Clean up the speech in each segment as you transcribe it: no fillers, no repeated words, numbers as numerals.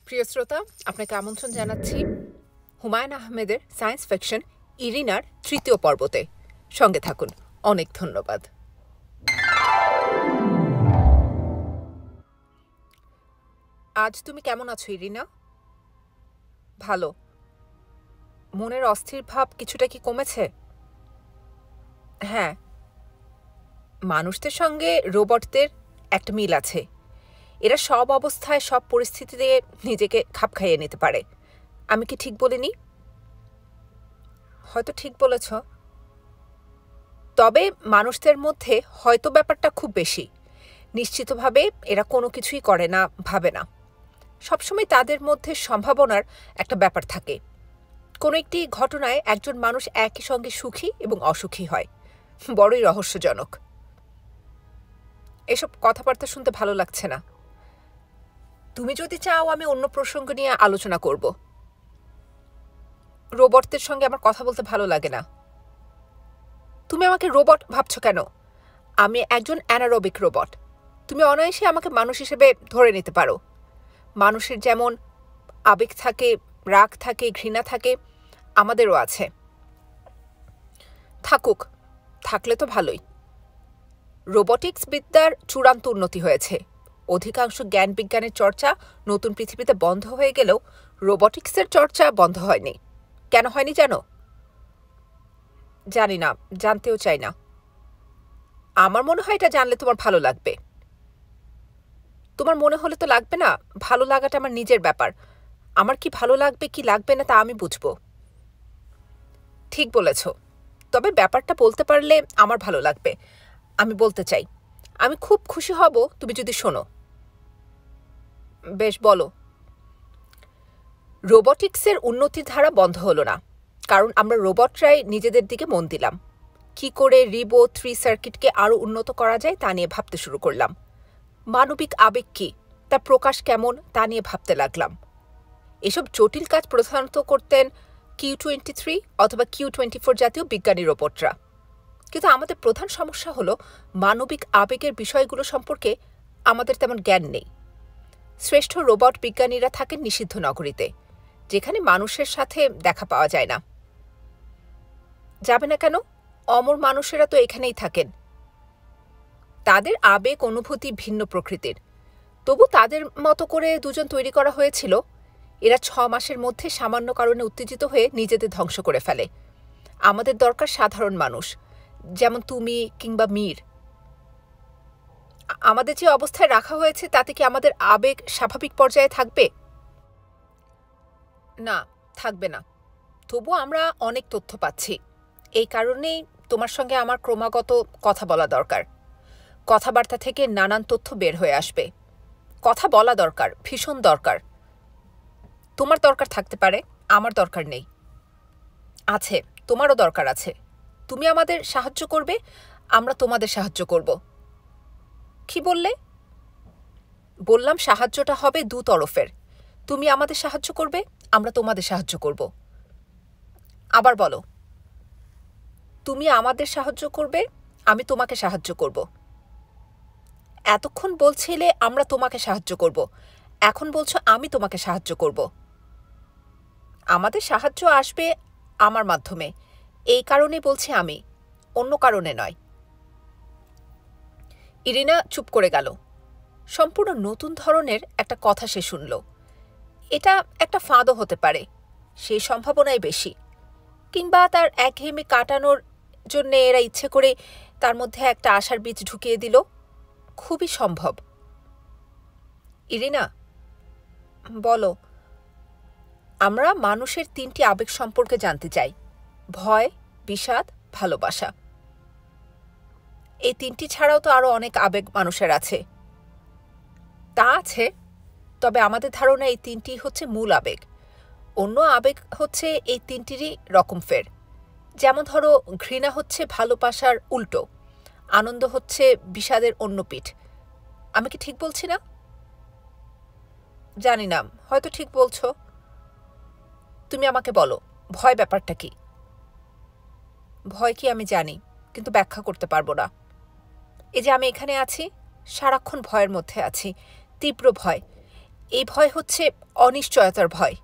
প্রিয় শ্রোতা, আপনাকে আমন্ত্রণ জানাচ্ছি হুমায়ুন আহমেদের সায়েন্স ফিকশন ইরিনার তৃতীয় পর্বতে। সঙ্গে থাকুন। অনেক ধন্যবাদ। আজ তুমি কেমন আছো ইরিনা? ভালো। মনের অস্থির ভাব কিছুটা কি কমেছে? হ্যাঁ, মানুষদের সঙ্গে রোবটদের একটা মিল আছে। এরা সব অবস্থায় সব পরিস্থিতিতে নিজেকে খাপ খাইয়ে নিতে পারে। আমি কি ঠিক বলিনি? হয়তো ঠিক বলেছ। তবে মানুষদের মধ্যে হয়তো ব্যাপারটা খুব বেশি। নিশ্চিতভাবে এরা কোনো কিছুই করে না, ভাবে না। সবসময় তাদের মধ্যে সম্ভাবনার একটা ব্যাপার থাকে। কোনো একটি ঘটনায় একজন মানুষ একই সঙ্গে সুখী এবং অসুখী হয়। বড়ই রহস্যজনক। এসব কথাবার্তা শুনতে ভালো লাগছে না। তুমি যদি চাও আমি অন্য প্রসঙ্গ নিয়ে আলোচনা করব। রোবটদের সঙ্গে আমার কথা বলতে ভালো লাগে না। তুমি আমাকে রোবট ভাবছো কেন? আমি একজন অ্যানারোবিক রোবট। তুমি অনায়াসে আমাকে মানুষ হিসেবে ধরে নিতে পারো। মানুষের যেমন আবেগ থাকে, রাগ থাকে, ঘৃণা থাকে, আমাদেরও আছে। থাকুক, থাকলে তো ভালোই। রোবটিক্স বিদ্যার চূড়ান্ত উন্নতি হয়েছে। অধিকাংশ জ্ঞান বিজ্ঞানের চর্চা নতুন পৃথিবীতে বন্ধ হয়ে গেলেও রোবটিক্সের চর্চা বন্ধ হয়নি। কেন হয়নি জানো? জানি না, জানতেও চাই না। আমার মনে হয় এটা জানলে তোমার ভালো লাগবে। তোমার মনে হলে তো লাগবে না। ভালো লাগাটা আমার নিজের ব্যাপার। আমার কি ভালো লাগবে কি লাগবে না তা আমি বুঝব। ঠিক বলেছ। তবে ব্যাপারটা বলতে পারলে আমার ভালো লাগবে। আমি বলতে চাই। আমি খুব খুশি হব তুমি যদি শোনো। বেশ, বলো। রোবটিক্সের উন্নতির ধারা বন্ধ হলো না, কারণ আমরা রোবটরাই নিজেদের দিকে মন দিলাম। কি করে রিবো 3 সার্কিটকে আরও উন্নত করা যায় তা নিয়ে ভাবতে শুরু করলাম। মানবিক আবেগ কী, তার প্রকাশ কেমন তা নিয়ে ভাবতে লাগলাম। এসব জটিল কাজ প্রধানত করতেন Q23 অথবা Q24 জাতীয় বিজ্ঞানী রোবটরা। কিন্তু আমাদের প্রধান সমস্যা হলো মানবিক আবেগের বিষয়গুলো সম্পর্কে আমাদের তেমন জ্ঞান নেই। শ্রেষ্ঠ রোবট বিজ্ঞানীরা থাকেন নিষিদ্ধ নগরীতে, যেখানে মানুষের সাথে দেখা পাওয়া যায় না। যাবে না কেন? অমর মানুষেরা তো এখানেই থাকেন। তাদের আবেগ অনুভূতি ভিন্ন প্রকৃতির। তবু তাদের মতো করে দুজন তৈরি করা হয়েছিল। এরা 6 মাসের মধ্যে সামান্য কারণে উত্তেজিত হয়ে নিজেদের ধ্বংস করে ফেলে। আমাদের দরকার সাধারণ মানুষ, যেমন তুমি কিংবা মীর। আমাদের যে অবস্থায় রাখা হয়েছে তাতে কি আমাদের আবেগ স্বাভাবিক পর্যায়ে থাকবে? না, থাকবে না। তবু আমরা অনেক তথ্য পাচ্ছি। এই কারণেই তোমার সঙ্গে আমার ক্রমাগত কথা বলা দরকার। কথাবার্তা থেকে নানান তথ্য বের হয়ে আসবে। কথা বলা দরকার, ভীষণ দরকার। তোমার দরকার থাকতে পারে, আমার দরকার নেই। আছে, তোমারও দরকার আছে। তুমি আমাদের সাহায্য করবে, আমরা তোমাদের সাহায্য করব। কি বললে? বললাম সাহায্যটা হবে দু তরফের। তুমি আমাদের সাহায্য করবে, আমরা তোমাদের সাহায্য করব। আবার বলো। তুমি আমাদের সাহায্য করবে, আমি তোমাকে সাহায্য করব। এতক্ষণ বলছিলে আমরা তোমাকে সাহায্য করব, এখন বলছো আমি তোমাকে সাহায্য করব। আমাদের সাহায্য আসবে আমার মাধ্যমে, এই কারণে বলছি আমি, অন্য কারণে নয়। ইরিনা চুপ করে গেল। সম্পূর্ণ নতুন ধরনের একটা কথা সে শুনল। এটা একটা ফাঁদও হতে পারে, সেই সম্ভাবনাই বেশি। কিংবা তার একঘেয়েমি কাটানোর জন্যে এরা ইচ্ছে করে তার মধ্যে একটা আশার বীজ ঢুকিয়ে দিল। খুবই সম্ভব। ইরিনা, বলো। আমরা মানুষের 3টি আবেগ সম্পর্কে জানতে চাই: ভয়, বিষাদ, ভালোবাসা। এই 3টি ছাড়াও তো আরও অনেক আবেগ মানুষের আছে। তা আছে, তবে আমাদের ধারণা এই 3টি হচ্ছে মূল আবেগ। অন্য আবেগ হচ্ছে এই 3টিরই রকম ফের। যেমন ধরো, ঘৃণা হচ্ছে ভালোবাসার উল্টো, আনন্দ হচ্ছে বিষাদের অন্য পিঠ। আমি কি ঠিক বলছি না? জানি না, হয়তো ঠিক বলছো। তুমি আমাকে বলো, ভয় ব্যাপারটা কি? ভয় কি আমি জানি, কিন্তু ব্যাখ্যা করতে পারবো না। এই যে আমি এখানে আছি, সারাক্ষণ ভয়ের মধ্যে আছি, তীব্র ভয়। এই ভয় হচ্ছে অনিশ্চয়তার ভয়।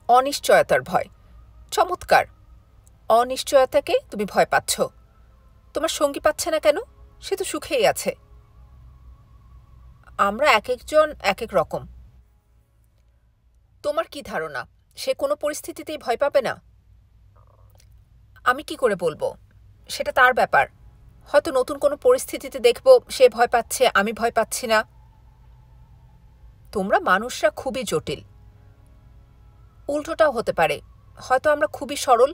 অনিশ্চয়তার ভয়। চমৎকার। অনিশ্চয়তাকে তুমি ভয় পাচ্ছ। তোমার সঙ্গী পাচ্ছে না কেন? সে তো সুখেই আছে। আমরা এক একজন এক এক রকম। তোমার কি ধারণা সে কোনো পরিস্থিতিতেই ভয় পাবে না? আমি কি করে বলবো? সেটা তার ব্যাপার। হয়তো নতুন কোনো পরিস্থিতিতে দেখব সে ভয় পাচ্ছে, আমি ভয় পাচ্ছি না। তোমরা মানুষরা খুবই জটিল। উল্টোটাও হতে পারে। হয়তো আমরা খুবই সরল।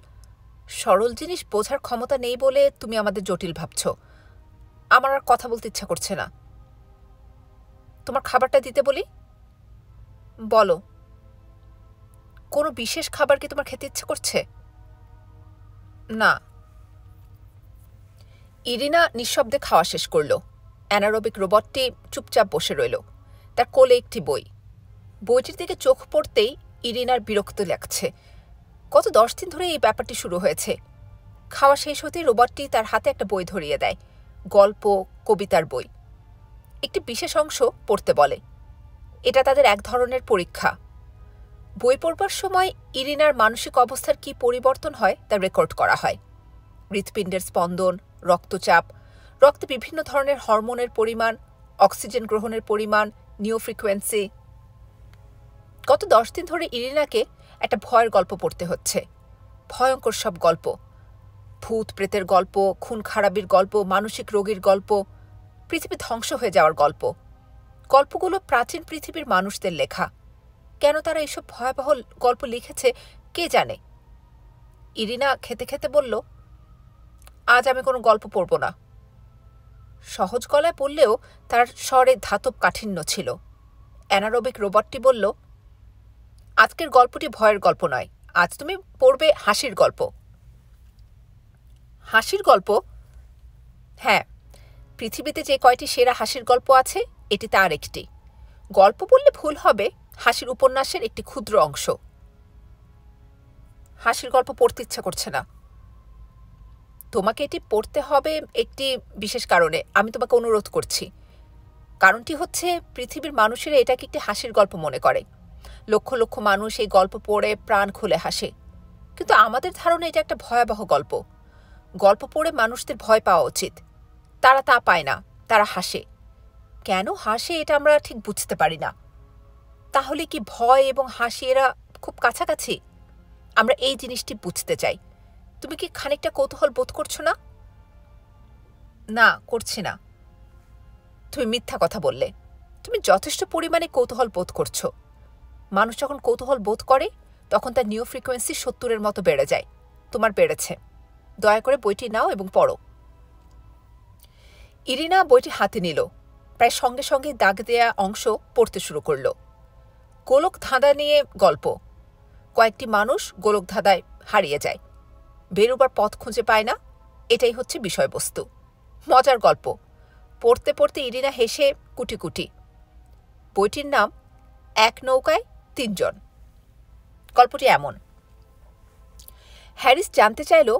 সরল জিনিস বোঝার ক্ষমতা নেই বলে তুমি আমাদের জটিল ভাবছ। আমার আর কথা বলতে ইচ্ছা করছে না। তোমার খাবারটা দিতে বলি? বলো। কোনো বিশেষ খাবার কি তোমার খেতে ইচ্ছে করছে? না। ইরিনা নিঃশব্দে খাওয়া শেষ করল। অ্যানারোবিক রোবটটি চুপচাপ বসে রইল। তার কোলে একটি বই। বইটির দিকে চোখ পড়তেই ইরিনার বিরক্ত লাগছে। গত 10 দিন ধরে এই ব্যাপারটি শুরু হয়েছে। খাওয়া শেষ হতেই রোবটটি তার হাতে একটা বই ধরিয়ে দেয়। গল্প, কবিতার বই। একটি বিশেষ অংশ পড়তে বলে। এটা তাদের এক ধরনের পরীক্ষা। বই পড়বার সময় ইরিনার মানসিক অবস্থার কি পরিবর্তন হয় তা রেকর্ড করা হয়। হৃৎপিণ্ডের স্পন্দন, রক্তচাপ, রক্তে বিভিন্ন ধরনের হরমোনের পরিমাণ, অক্সিজেন গ্রহণের পরিমাণ, নিও ফ্রিকোয়েন্সি। গত 10 দিন ধরে ইরিনাকে একটা ভয়ের গল্প পড়তে হচ্ছে। ভয়ঙ্কর সব গল্প। ভূত প্রেতের গল্প, খুন খারাপির গল্প, মানসিক রোগীর গল্প, পৃথিবী ধ্বংস হয়ে যাওয়ার গল্প। গল্পগুলো প্রাচীন পৃথিবীর মানুষদের লেখা। কেন তারা এসব ভয়াবহ গল্প লিখেছে কে জানে। ইরিনা খেতে খেতে বলল, আজ আমি কোনো গল্প পড়ব না। সহজ গলায় বললেও তার স্বরে ধাতব কাঠিন্য ছিল। অ্যানারোবিক রোবটটি বলল, আজকের গল্পটি ভয়ের গল্প নয়, আজ তুমি পড়বে হাসির গল্প। হাসির গল্প? হ্যাঁ, পৃথিবীতে যে কয়টি সেরা হাসির গল্প আছে এটি তার একটি। গল্প বললে ভুল হবে, হাসির উপন্যাসের একটি ক্ষুদ্র অংশ। হাসির গল্প পড়তে ইচ্ছা করছে না। তোমাকে এটি পড়তে হবে একটি বিশেষ কারণে। আমি তোমাকে অনুরোধ করছি। কারণটি হচ্ছে পৃথিবীর মানুষেরা এটাকে একটি হাসির গল্প মনে করে। লক্ষ লক্ষ মানুষ এই গল্প পড়ে প্রাণ খুলে হাসে। কিন্তু আমাদের ধারণা এটা একটা ভয়াবহ গল্প। গল্প পড়ে মানুষদের ভয় পাওয়া উচিত। তারা তা পায় না, তারা হাসে। কেন হাসে এটা আমরা ঠিক বুঝতে পারি না। তাহলে কি ভয় এবং হাসি এরা খুব কাছাকাছি? আমরা এই জিনিসটি বুঝতে চাই। তুমি কি খানিকটা কৌতূহল বোধ করছো না? না, করছি না। তুমি মিথ্যা কথা বললে। তুমি যথেষ্ট পরিমাণে কৌতূহল বোধ করছো। মানুষ যখন কৌতূহল বোধ করে তখন তার নিও ফ্রিকোয়েন্সি 70-এর মতো বেড়ে যায়। তোমার বেড়েছে। দয়া করে বইটি নাও এবং পড়ো। ইরিনা বইটি হাতে নিল। প্রায় সঙ্গে সঙ্গে দাগ দেয়া অংশ পড়তে শুরু করল। গোলক ধাঁধা নিয়ে গল্প। কয়েকটি মানুষ গোলক ধাঁধায় হারিয়ে যায়। বেরোবার পথ খুঁজে পায় না। এটাই হচ্ছে বিষয়বস্তু। মজার গল্প। পড়তে পড়তে ইরিনা হেসে কুটি কুটি। বইটির নাম এক নৌকায় 3 জন। গল্পটি এমন। হ্যারিস জানতে চাইল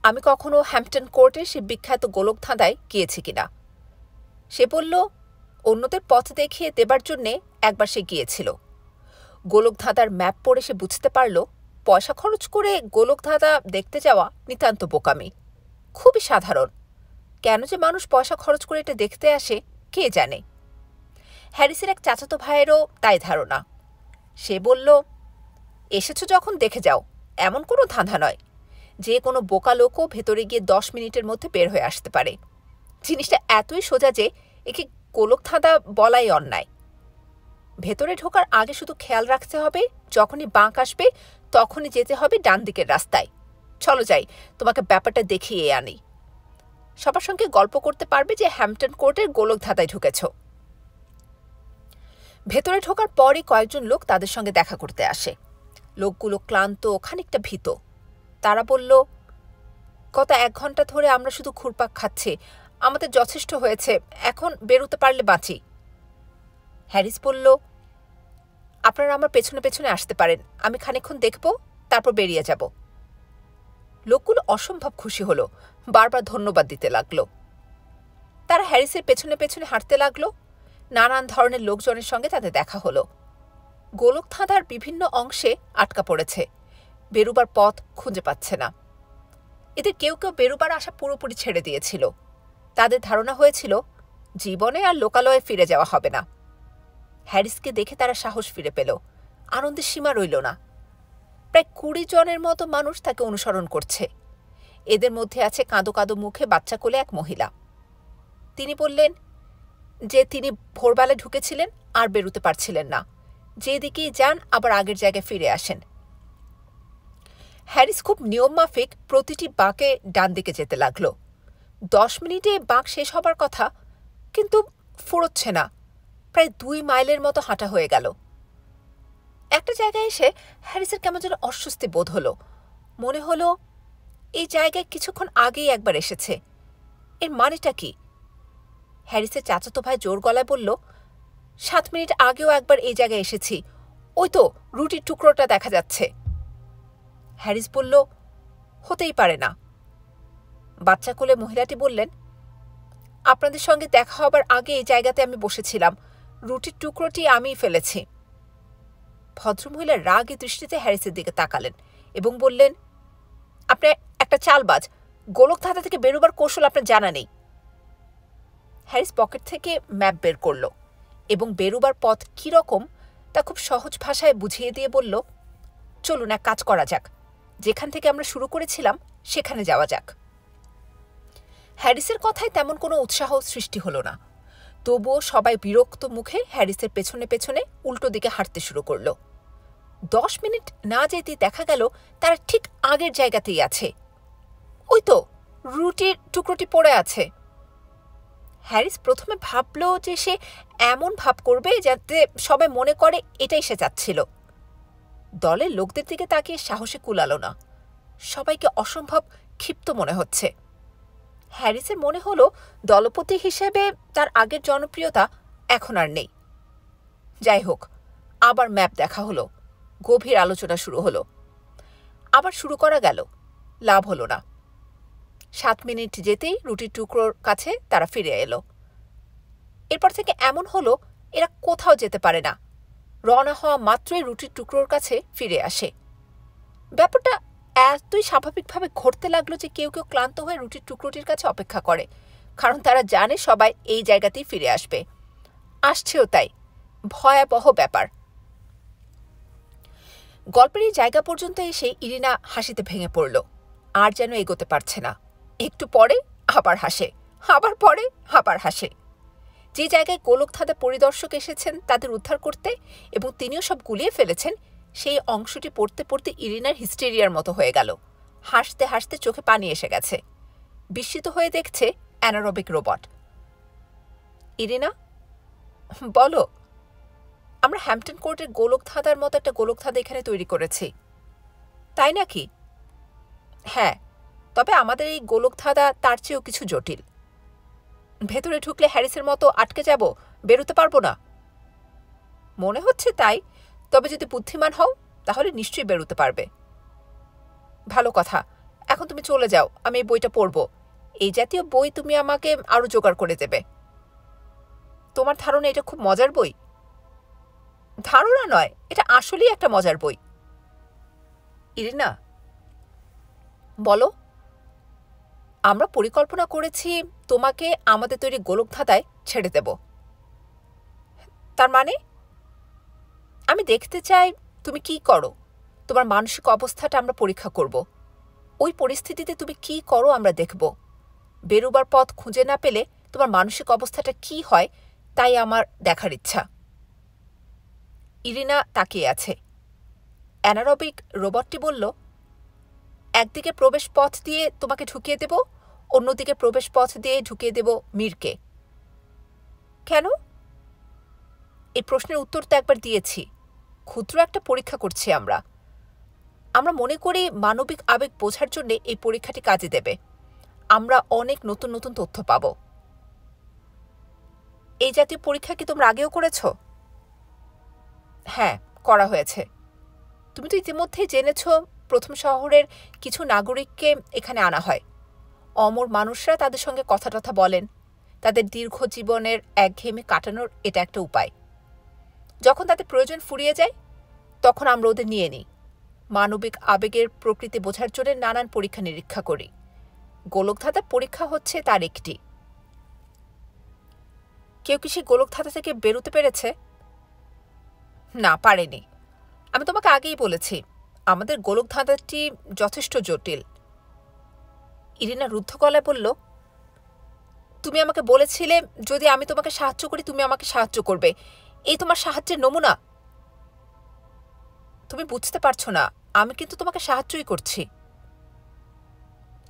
আমি কখনো হ্যাম্পটন কোর্টের সে বিখ্যাত গোলক ধাঁধায় গিয়েছি কিনা। সে বলল অন্যদের পথ দেখিয়ে দেবার জন্যে একবার সে গিয়েছিল। গোলক ধাঁধার ম্যাপ পড়ে সে বুঝতে পারল পয়সা খরচ করে গোলক ধাঁধা দেখতে যাওয়া নিতান্ত বোকামি। খুবই সাধারণ। কেন যে মানুষ পয়সা খরচ করে এটা দেখতে আসে কে জানে। হ্যারিসের এক চাচাতো ভাইয়েরও তাই ধারণা। সে বলল, এসেছ যখন দেখে যাও, এমন কোনো ধাঁধা নয়। যে কোনো বোকা লোকও ভেতরে গিয়ে 10 মিনিটের মধ্যে বের হয়ে আসতে পারে। জিনিসটা এতই সোজা যে একে গোলক ধাঁধা বলাই অন্যায়। ভেতরে ঢোকার আগে শুধু খেয়াল রাখতে হবে যখনই বাঁক আসবে তখনই যেতে হবে ডান দিকের রাস্তায়। চলো যাই, তোমাকে ব্যাপারটা দেখিয়ে আনি। সবার সঙ্গে গল্প করতে পারবে যে হ্যাম্পটন কোর্টের গোলক ধাঁধায় ঢুকেছ। ভেতরে ঢোকার পরই কয়েকজন লোক তাদের সঙ্গে দেখা করতে আসে। লোকগুলো ক্লান্ত, খানিকটা ভীত। তারা বলল, গত 1 ঘন্টা ধরে আমরা শুধু ঘুরপাক খাচ্ছি। আমাদের যথেষ্ট হয়েছে, এখন বেরোতে পারলে বাঁচি। হ্যারিস বলল, আপনারা আমার পেছনে পেছনে আসতে পারেন। আমি খানিকক্ষণ দেখব, তারপর বেরিয়ে যাব। লোকগুলো অসম্ভব খুশি হলো, বারবার ধন্যবাদ দিতে লাগলো। তারা হ্যারিসের পেছনে পেছনে হাঁটতে লাগলো। নানান ধরনের লোকজনের সঙ্গে তাদের দেখা হলো। গোলকধাঁধার বিভিন্ন অংশে আটকা পড়েছে, বেরুবার পথ খুঁজে পাচ্ছে না। এদের কেউ কেউ বেরুবার আশা পুরোপুরি ছেড়ে দিয়েছিল। তাদের ধারণা হয়েছিল জীবনে আর লোকালয়ে ফিরে যাওয়া হবে না। হ্যারিসকে দেখে তারা সাহস ফিরে পেল, আনন্দের সীমা রইল না। প্রায় 20 জনের মতো মানুষ তাকে অনুসরণ করছে। এদের মধ্যে আছে কাঁদো কাঁদো মুখে বাচ্চা কোলে এক মহিলা। তিনি বললেন যে তিনি ভোরবেলায় ঢুকেছিলেন আর বেরোতে পারছিলেন না, যেদিকেই যান আবার আগের জায়গায় ফিরে আসেন। হ্যারিস খুব নিয়মমাফিক প্রতিটি বাঁকে ডান দিকে যেতে লাগল। 10 মিনিটে বাঁক শেষ হবার কথা, কিন্তু ফুরোচ্ছে না। প্রায় 2 মাইলের মতো হাঁটা হয়ে গেল। একটা জায়গায় এসে হ্যারিসের কেমন যেন অস্বস্তি বোধ হলো। মনে হলো এই জায়গায় কিছুক্ষণ আগেই একবার এসেছে। এর মানেটা কি? হ্যারিসের চাচাতো ভাই জোর গলায় বলল, 7 মিনিট আগেও একবার এই জায়গায় এসেছি, ওই তো রুটির টুকরোটা দেখা যাচ্ছে। হ্যারিস বলল, হতেই পারে না। বাচ্চা কোলে মহিলাটি বললেন, আপনাদের সঙ্গে দেখা হবার আগে এই জায়গাতে আমি বসেছিলাম, রুটির টুকরোটি আমিই ফেলেছি। ভদ্রমহিলা রাগী দৃষ্টিতে হ্যারিসের দিকে তাকালেন এবং বললেন, আপনি একটা চালবাজ, গোলকধাঁধা থেকে বেরোবার কৌশল আপনার জানা নেই। হ্যারিস পকেট থেকে ম্যাপ বের করল এবং বেরোবার পথ কীরকম তা খুব সহজ ভাষায় বুঝিয়ে দিয়ে বলল, চলুন এক কাজ করা যাক, যেখান থেকে আমরা শুরু করেছিলাম সেখানে যাওয়া যাক। হ্যারিসের কথায় তেমন কোনো উৎসাহ সৃষ্টি হলো না। তবুও সবাই বিরক্ত মুখে হ্যারিসের পেছনে পেছনে উল্টো দিকে হাঁটতে শুরু করল। 10 মিনিট না যেতেই দেখা গেল তারা ঠিক আগের জায়গাতেই আছে। ওই তো রুটির টুকরোটি পড়ে আছে। হ্যারিস প্রথমে ভাবল যে সে এমন ভাব করবে যাতে সবাই মনে করে এটাই সে চাচ্ছিল। দলের লোকদের দিকে তাকিয়ে সাহসে কুলালো না। সবাইকে অসম্ভব ক্ষিপ্ত মনে হচ্ছে। হ্যারিসের মনে হলো দলপতি হিসেবে তার আগের জনপ্রিয়তা এখন আর নেই। যাই হোক, আবার ম্যাপ দেখা হলো, গভীর আলোচনা শুরু হলো। আবার শুরু করা গেল, লাভ হলো না। 7 মিনিট যেতেই রুটির টুকরোর কাছে তারা ফিরে এলো। এরপর থেকে এমন হলো এরা কোথাও যেতে পারে না, রওনা হওয়া মাত্রই রুটির টুকরোর কাছে ফিরে আসে। ব্যাপারটা এতই স্বাভাবিকভাবে ঘটতে লাগলো যে কেউ কেউ ক্লান্ত হয়ে রুটির টুকরোটির কাছে অপেক্ষা করে, কারণ তারা জানে সবাই এই জায়গাতেই ফিরে আসবে। আসছেও তাই। ভয়াবহ ব্যাপার। গল্পের এই জায়গা পর্যন্ত এসে ইরিনা হাসিতে ভেঙে পড়ল। আর যেন এগোতে পারছে না। একটু পরে আবার হাসে, আবার পরে আবার হাসে। যে জায়গায় গোলকধাঁধা পরিদর্শক এসেছেন তাদের উদ্ধার করতে এবং তিনিও সব গুলিয়ে ফেলেছেন, সেই অংশটি পড়তে পড়তে ইরিনার হিস্টেরিয়ার মতো হয়ে গেল। হাসতে হাসতে চোখে পানি এসে গেছে। বিস্মিত হয়ে দেখছে অ্যানারোবিক রোবট। ইরিনা, বলো, আমরা হ্যাম্পটন কোর্টের গোলকধাঁধার মতো একটা গোলকধাঁধা এখানে তৈরি করেছি। তাই নাকি? হ্যাঁ, তবে আমাদের এই গোলকধাঁধা তার চেয়েও কিছু জটিল। ভেতরে ঢুকলে হ্যারিসের মতো আটকে যাব, বেরোতে পারবো না। মনে হচ্ছে তাই, তবে যদি বুদ্ধিমান হও তাহলে নিশ্চয়ই বেরোতে পারবে। ভালো কথা, এখন তুমি চলে যাও, আমি এই বইটা পড়ব। এই জাতীয় বই তুমি আমাকে আরও জোগাড় করে দেবে। তোমার ধারণা এটা খুব মজার বই? ধারণা নয়, এটা আসলেই একটা মজার বই। ইরিনা, বলো। আমরা পরিকল্পনা করেছি তোমাকে আমাদের তৈরি গোলকধাঁধায় ছেড়ে দেব। তার মানে? আমি দেখতে চাই তুমি কি করো। তোমার মানসিক অবস্থাটা আমরা পরীক্ষা করব। ওই পরিস্থিতিতে তুমি কি করো আমরা দেখব। বেরোবার পথ খুঁজে না পেলে তোমার মানসিক অবস্থাটা কি হয় তাই আমার দেখার ইচ্ছা। ইরিনা তাকিয়ে আছে। অ্যানারোবিক রোবটটি বলল, একদিকে প্রবেশ পথ দিয়ে তোমাকে ঢুকিয়ে দেব, অন্যদিকে প্রবেশ পথ দিয়ে ঢুকিয়ে দেব মীরকে। কেন? এই প্রশ্নের উত্তর তো একবার দিয়েছি। ক্ষুদ্র একটা পরীক্ষা করছি আমরা। আমরা মনে করি মানবিক আবেগ বোঝার জন্য এই পরীক্ষাটি কাজে দেবে। আমরা অনেক নতুন নতুন তথ্য পাব। এই জাতীয় পরীক্ষা কি তোমরা আগেও করেছ? হ্যাঁ, করা হয়েছে। তুমি তো ইতিমধ্যেই জেনেছ প্রথম শহরের কিছু নাগরিককে এখানে আনা হয়। অমর মানুষরা তাদের সঙ্গে কথা টথা বলেন। তাদের দীর্ঘ জীবনের একঘেয়েমি কাটানোর এটা একটা উপায়। যখন তাদের প্রয়োজন ফুরিয়ে যায় তখন আমরা ওদের নিয়ে নিই। মানবিক আবেগের প্রকৃতি বোঝার জন্য নানান পরীক্ষা নিরীক্ষা করি। গোলকধাঁধার পরীক্ষা হচ্ছে তার একটি। কেউ কি সেই গোলকধাঁধা থেকে বেরোতে পেরেছে? না, পারেনি। আমি তোমাকে আগেই বলেছি আমাদের গোলকধাঁধাটি যথেষ্ট জটিল। ইরিনা রুদ্ধ গলায় বলল, তুমি আমাকে বলেছিলে যদি আমি তোমাকে সাহায্য করি তুমি আমাকে সাহায্য করবে। এই তোমার সাহায্যের নমুনা। তুমি বুঝতে পারছো না, আমি কিন্তু তোমাকে সাহায্যই করছি।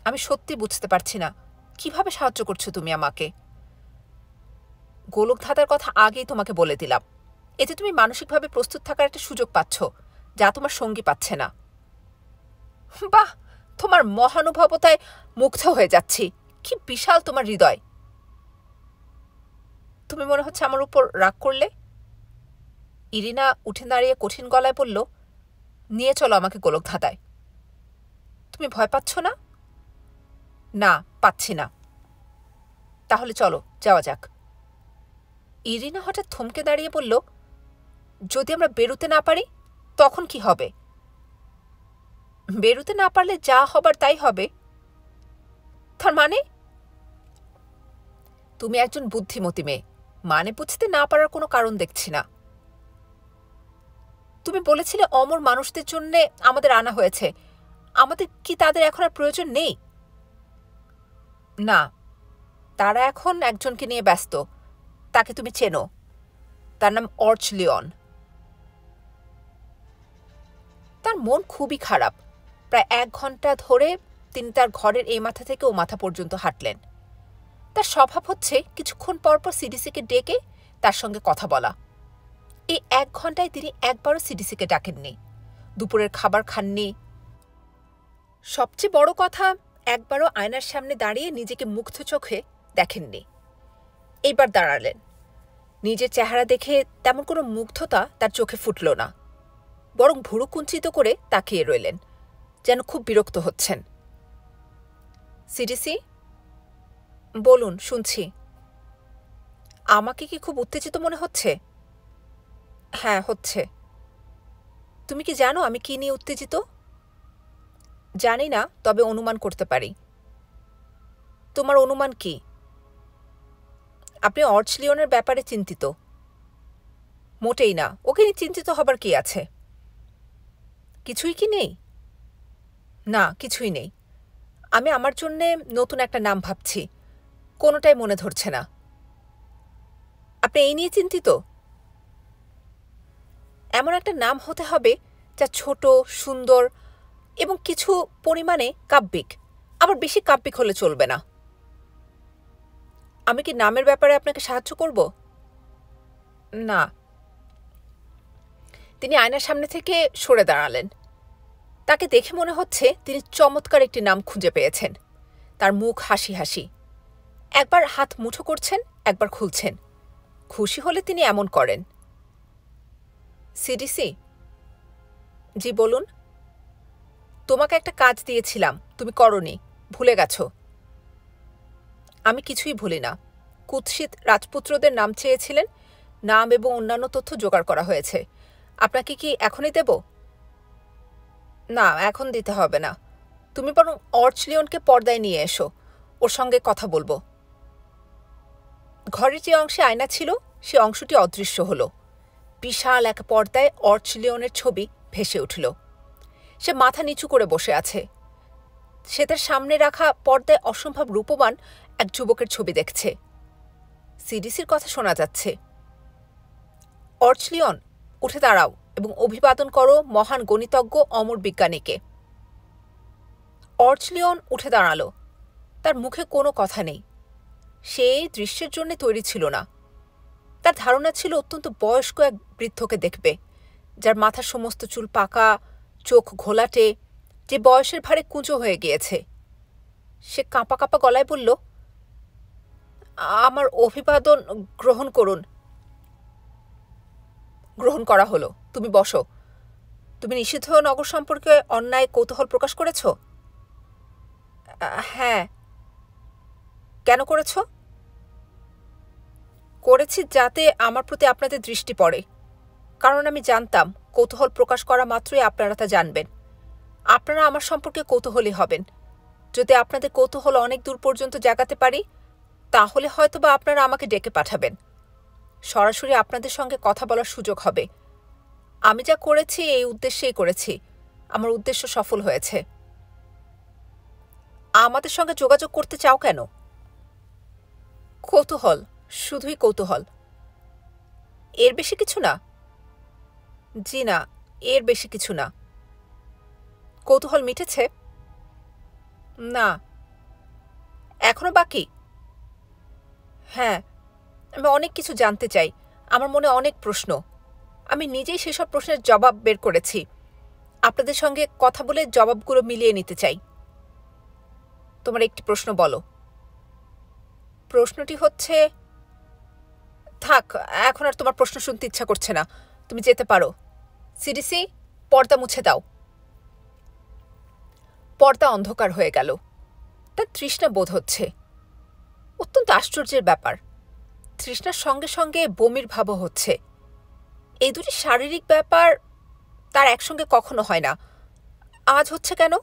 আমি সত্যি বুঝতে পারছি না কিভাবে সাহায্য করছো তুমি আমাকে। গোলকধাঁধার কথা আগেই তোমাকে বলে দিলাম। এতে তুমি মানসিকভাবে প্রস্তুত থাকার একটা সুযোগ পাচ্ছ, যা তোমার সঙ্গী পাচ্ছে না। বাহ, তোমার মহানুভবতায় মুগ্ধ হয়ে যাচ্ছি। কি বিশাল তোমার হৃদয়। তুমি মনে হচ্ছে আমার উপর রাগ করলে। ইরিনা উঠে দাঁড়িয়ে কঠিন গলায় বলল, নিয়ে চলো আমাকে গোলকধাঁধায়। তুমি ভয় পাচ্ছ না? না, পাচ্ছি না। তাহলে চলো যাওয়া যাক। ইরিনা হঠাৎ থমকে দাঁড়িয়ে বলল, যদি আমরা বেরোতে না পারি তখন কি হবে? বেরোতে না পারলে যা হবার তাই হবে। তার মানে? তুমি একজন বুদ্ধিমতী মেয়ে, মানে বুঝতে না পারার কোনো কারণ দেখছি না। তুমি বলেছিলে অমর মানুষদের জন্য আমাদের আনা হয়েছে। আমাদের কি তাদের এখন আর প্রয়োজন নেই? না, তারা এখন একজনকে নিয়ে ব্যস্ত। তাকে তুমি চেনো, তার নাম অর্চ লিওন। তার মন খুবই খারাপ। প্রায় 1 ঘন্টা ধরে তিনি তার ঘরের এই মাথা থেকে ও মাথা পর্যন্ত হাঁটলেন। তার স্বভাব হচ্ছে কিছুক্ষণ পরপর সিডিসিকে ডেকে তার সঙ্গে কথা বলা। এই 1 ঘন্টায় তিনি একবারও সিডিসিকে ডাকেননি, দুপুরের খাবার খাননি। সবচেয়ে বড় কথা, একবারও আয়নার সামনে দাঁড়িয়ে নিজেকে মুগ্ধ চোখে দেখেননি। এইবার দাঁড়ালেন। নিজের চেহারা দেখে তেমন কোনো মুগ্ধতা তার চোখে ফুটল না, বরং ভুরু কুঞ্চিত করে তাকিয়ে রইলেন, যেন খুব বিরক্ত হচ্ছেন। সিডিসি, বলুন, শুনছি। আমাকে কি খুব উত্তেজিত মনে হচ্ছে? হ্যাঁ, হচ্ছে। তুমি কি জানো আমি কি নিয়ে উত্তেজিত? জানি না, তবে অনুমান করতে পারি। তোমার অনুমান কি? আপনি অর্চ লিওনের ব্যাপারে চিন্তিত। মোটেই না, ওকে নিয়ে চিন্তিত হবার কি আছে? কিছুই কি নেই? না, কিছুই নেই। আমি আমার জন্যে নতুন একটা নাম ভাবছি, কোনোটাই মনে ধরছে না। আপনি এই নিয়ে চিন্তিত? এমন একটা নাম হতে হবে যা ছোট, সুন্দর এবং কিছু পরিমাণে কাব্যিক। আবার বেশি কাব্যিক হলে চলবে না। আমি কি নামের ব্যাপারে আপনাকে সাহায্য করব? না। তিনি আয়নার সামনে থেকে সরে দাঁড়ালেন। তাকে দেখে মনে হচ্ছে তিনি চমৎকার একটি নাম খুঁজে পেয়েছেন। তার মুখ হাসি হাসি। একবার হাত মুঠো করছেন, একবার খুলছেন। খুশি হলে তিনি এমন করেন। সিডিসি, জি বলুন। তোমাকে একটা কাজ দিয়েছিলাম, তুমি করনি, ভুলে গেছো। আমি কিছুই ভুলি না। কুৎসিত রাজপুত্রদের নাম চেয়েছিলেন, নাম এবং অন্যান্য তথ্য জোগাড় করা হয়েছে। আপনাকে কি এখনই দেব? না, এখন দিতে হবে না। তুমি বরং অর্চ লিওনকে পর্দায় নিয়ে এসো, ওর সঙ্গে কথা বলবো। ঘরের যে অংশে আয়না ছিল সে অংশটি অদৃশ্য হল। বিশাল এক পর্দায় অর্চ লিওনের ছবি ভেসে উঠল। সে মাথা নিচু করে বসে আছে। সে তার সামনে রাখা পর্দায় অসম্ভব রূপবান এক যুবকের ছবি দেখছে। সিডিসির কথা শোনা যাচ্ছে। অর্চ লিওন, উঠে দাঁড়াও এবং অভিবাদন করো মহান গণিতজ্ঞ অমর বিজ্ঞানীকে। অর্চ লিওন উঠে দাঁড়ালো। তার মুখে কোনো কথা নেই। সে এই দৃশ্যের জন্য তৈরি ছিল না। তার ধারণা ছিল অত্যন্ত বয়স্ক এক বৃদ্ধকে দেখবে, যার মাথার সমস্ত চুল পাকা, চোখ ঘোলাটে, যে বয়সের ভারে কুঁজো হয়ে গিয়েছে। সে কাঁপা কাঁপা গলায় বলল, আমার অভিবাদন গ্রহণ করুন। গ্রহণ করা হলো। তুমি বসো। তুমি নিষিদ্ধ নগর সম্পর্কে অন্যায় কৌতূহল প্রকাশ করেছ? হ্যাঁ। কেন করেছ? করেছি যাতে আমার প্রতি আপনাদের দৃষ্টি পড়ে, কারণ আমি জানতাম কৌতূহল প্রকাশ করা মাত্রই আপনারা তা জানবেন। আপনারা আমার সম্পর্কে কৌতূহলী হবেন। যদি আপনাদের কৌতূহল অনেক দূর পর্যন্ত জাগাতে পারি, তাহলে হয়তোবা আপনারা আমাকে ডেকে পাঠাবেন। সরাসরি আপনাদের সঙ্গে কথা বলার সুযোগ হবে। আমি যা করেছি এই উদ্দেশ্যেই করেছি। আমার উদ্দেশ্য সফল হয়েছে। আমাদের সঙ্গে যোগাযোগ করতে চাও কেন? কৌতূহল, শুধুই কৌতূহল। এর বেশি কিছু না? জি না, এর বেশি কিছু না। কৌতূহল মিটেছে? না, এখনো বাকি। হ্যাঁ, আমি অনেক কিছু জানতে চাই। আমার মনে অনেক প্রশ্ন। আমি নিজেই সেসব প্রশ্নের জবাব বের করেছি। আপনাদের সঙ্গে কথা বলে জবাবগুলো মিলিয়ে নিতে চাই। তোমার একটি প্রশ্ন বলো। প্রশ্নটি হচ্ছে, থাক, এখন আর তোমার প্রশ্ন শুনতে ইচ্ছা করছে না। তুমি যেতে পারো। সিডিসি, পর্দা মুছে দাও। পর্দা অন্ধকার হয়ে গেল। তার তৃষ্ণা বোধ হচ্ছে। অত্যন্ত আশ্চর্যের ব্যাপার। তৃষ্ণার সঙ্গে সঙ্গে বমির ভাবও হচ্ছে। এই দুটি শারীরিক ব্যাপার তার একসঙ্গে কখনো হয় না। আজ হচ্ছে কেন?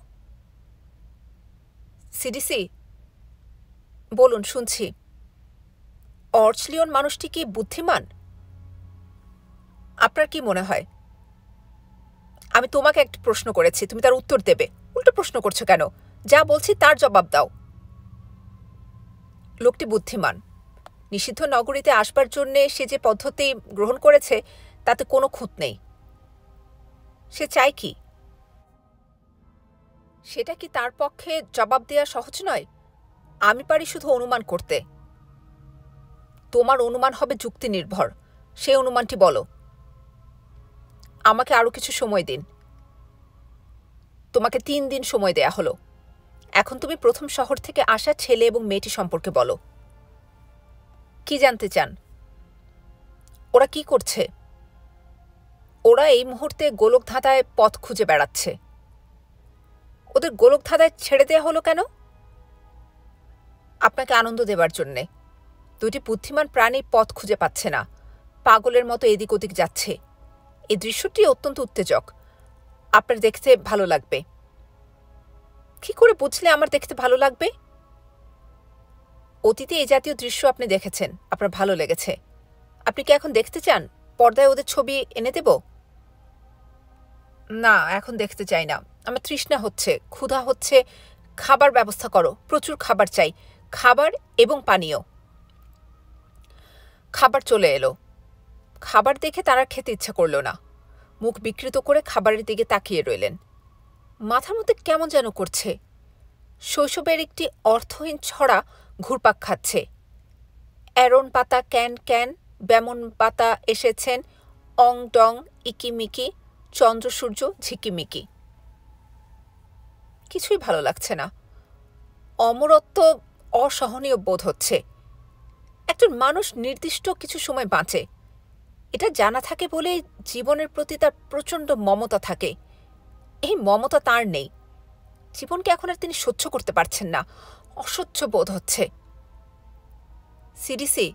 সিডিসি, বলুন, শুনছি। অর্চলিয়ন মানুষটি কি বুদ্ধিমান? আপনার কি মনে হয়? আমি তোমাকে একটা প্রশ্ন করেছি, তুমি তার উত্তর দেবে। উল্টো প্রশ্ন করছো কেন? যা বলছি তার জবাব দাও। লোকটি বুদ্ধিমান। নিষিদ্ধ নগরীতে আসবার জন্যে সে যে পদ্ধতি গ্রহণ করেছে তাতে কোনো খুঁত নেই। সে চায় কি? সেটা কি তার পক্ষে জবাব দেওয়া সহজ নয়? আমি পারি শুধু অনুমান করতে। তোমার অনুমান হবে যুক্তি নির্ভর। সেই অনুমানটি বলো। আমাকে আরো কিছু সময় দিন। তোমাকে 3 দিন সময় দেয়া হলো। এখন তুমি প্রথম শহর থেকে আসা ছেলে এবং মেয়েটি সম্পর্কে বলো। কি জানতে চান? ওরা কি করছে? ওরা এই মুহূর্তে গোলকধাঁধায় পথ খুঁজে বেড়াচ্ছে। ওদের গোলকধাঁধায় ছেড়ে দেয়া হলো কেন? আপনাকে আনন্দ দেবার জন্যে। দুটি বুদ্ধিমান প্রাণী পথ খুঁজে পাচ্ছে না, পাগলের মতো এদিক ওদিক যাচ্ছে। এই দৃশ্যটি অত্যন্ত উত্তেজক। আপনার দেখতে ভালো লাগবে। কি করে বুঝলে আমার দেখতে ভালো লাগবে? অতীতে এই জাতীয় দৃশ্য আপনি দেখেছেন, আপনার ভালো লেগেছে। আপনি কি এখন দেখতে চান? পর্দায় ওদের ছবি এনে দেব? না, এখন দেখতে চাই না। আমার তৃষ্ণা হচ্ছে, ক্ষুধা হচ্ছে। খাবার ব্যবস্থা করো। প্রচুর খাবার চাই। খাবার এবং পানীয়। খাবার চলে এলো। খাবার দেখে তার আর খেতে ইচ্ছা করল না। মুখ বিকৃত করে খাবারের দিকে তাকিয়ে রইলেন। মাথার মধ্যে কেমন যেন করছে। শৈশবের একটি অর্থহীন ছড়া ঘুরপাক খাচ্ছে। অ্যারন পাতা ক্যান ক্যান, ব্যামন পাতা এসেছেন, অং ডং ইকিমিকি, চন্দ্র সূর্য ঝিকিমিকি। কিছুই ভালো লাগছে না। অমরত্ব অসহনীয় বোধ হচ্ছে। একজন মানুষ নির্দিষ্ট কিছু সময় বাঁচে, এটা জানা থাকে বলেই জীবনের প্রতি তার প্রচণ্ড মমতা থাকে। এই মমতা তার নেই। জীবনকে এখন আর তিনি সহ্য করতে পারছেন না। অসহ্য বোধ হচ্ছে। সিডিসি,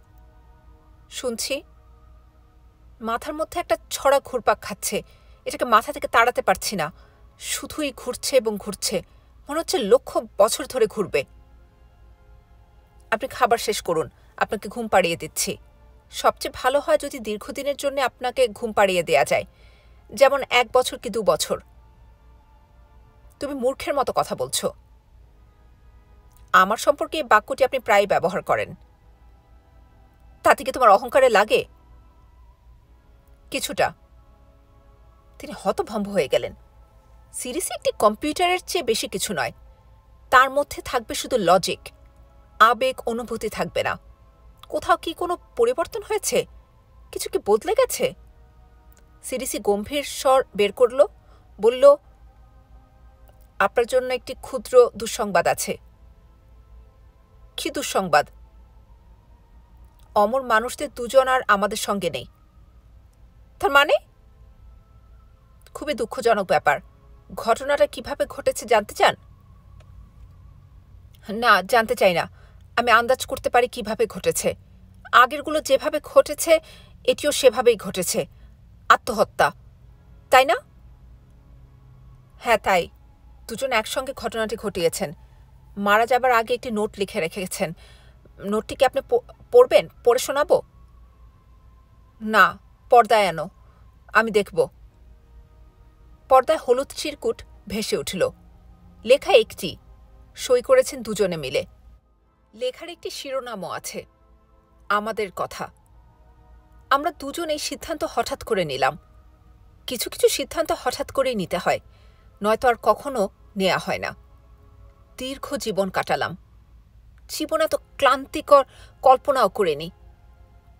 শুনছি। মাথার মধ্যে একটা ছড়া ঘুরপাক খাচ্ছে। এটাকে মাথা থেকে তাড়াতে পারছি না। শুধুই ঘুরছে এবং ঘুরছে। মনে হচ্ছে লক্ষ বছর ধরে ঘুরবে। আপনি খাবার শেষ করুন, আপনাকে ঘুম পাড়িয়ে দিচ্ছি। সবচেয়ে ভালো হয় যদি দীর্ঘদিনের জন্য আপনাকে ঘুম পাড়িয়ে দেয়া যায়, যেমন 1 বছর কি 2 বছর। তুমি মূর্খের মতো কথা বলছো। আমার সম্পর্কে এই বাক্যটি আপনি প্রায় ব্যবহার করেন। তাতে কি তোমার অহংকারে লাগে? কিছুটা। তিনি হতভম্ব হয়ে গেলেন। সিরিসি একটি কম্পিউটারের চেয়ে বেশি কিছু নয়। তার মধ্যে থাকবে শুধু লজিক, আবেগ, অনুভূতি থাকবে না। কোথাও কি কোনো পরিবর্তন হয়েছে? কিছু কি বদলে গেছে? সিরিসি গম্ভীর স্বর বের করল, বলল, আপনার জন্য একটি ক্ষুদ্র দুঃসংবাদ আছে। কি দুঃসংবাদ? অমর মানুষদের 2 জন আর আমাদের সঙ্গে নেই। তার মানে? খুবই দুঃখজনক ব্যাপার। ঘটনাটা কিভাবে ঘটেছে জানতে চান? না, জানতে চাই না। আমি আন্দাজ করতে পারি কিভাবে ঘটেছে। আগেরগুলো যেভাবে ঘটেছে এটিও সেভাবেই ঘটেছে। আত্মহত্যা, তাই না? হ্যাঁ, তাই। দুজন একসঙ্গে ঘটনাটি ঘটিয়েছেন। মারা যাবার আগে একটি নোট লিখে রেখেছেন। নোটটি কি আপনি পড়বেন? পড়ে শোনাবো? না, পর্দায় আনো, আমি দেখব। পর্দায় হলুদ চিরকুট ভেসে উঠল। লেখা একটি, সই করেছেন দুজনে মিলে। লেখার একটি শিরোনামও আছে, আমাদের কথা। আমরা দুজন এই সিদ্ধান্ত হঠাৎ করে নিলাম। কিছু কিছু সিদ্ধান্ত হঠাৎ করেই নিতে হয়, নয়তো আর কখনো নেওয়া হয় না। দীর্ঘ জীবন কাটালাম। জীবন এত ক্লান্তিকর কল্পনাও করিনি।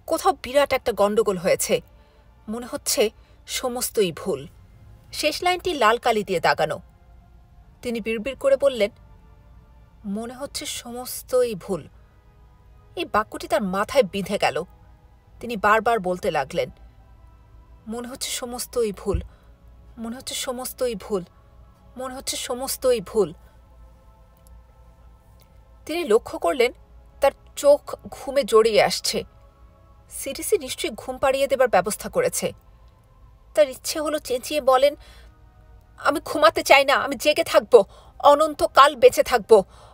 কোথাও বিরাট একটা গণ্ডগোল হয়েছে। মনে হচ্ছে সমস্তই ভুল। শেষ লাইনটি লাল কালি দিয়ে দাগানো। তিনি বিড়বিড় করে বললেন, মনে হচ্ছে সমস্তই ভুল। এই বাক্যটি তার মাথায় বিঁধে গেল। তিনি বারবার বলতে লাগলেন, মনে হচ্ছে সমস্তই ভুল, মনে হচ্ছে সমস্তই ভুল, মনে হচ্ছে সমস্তই ভুল। তিনি লক্ষ্য করলেন তার চোখ ঘুমে জড়িয়ে আসছে। সিরিসি নিশ্চয়ই ঘুম পাড়িয়ে দেবার ব্যবস্থা করেছে। তার ইচ্ছে হলো চেঁচিয়ে বলেন, আমি ঘুমাতে চাই না, আমি জেগে থাকব, অনন্তকাল বেঁচে থাকব,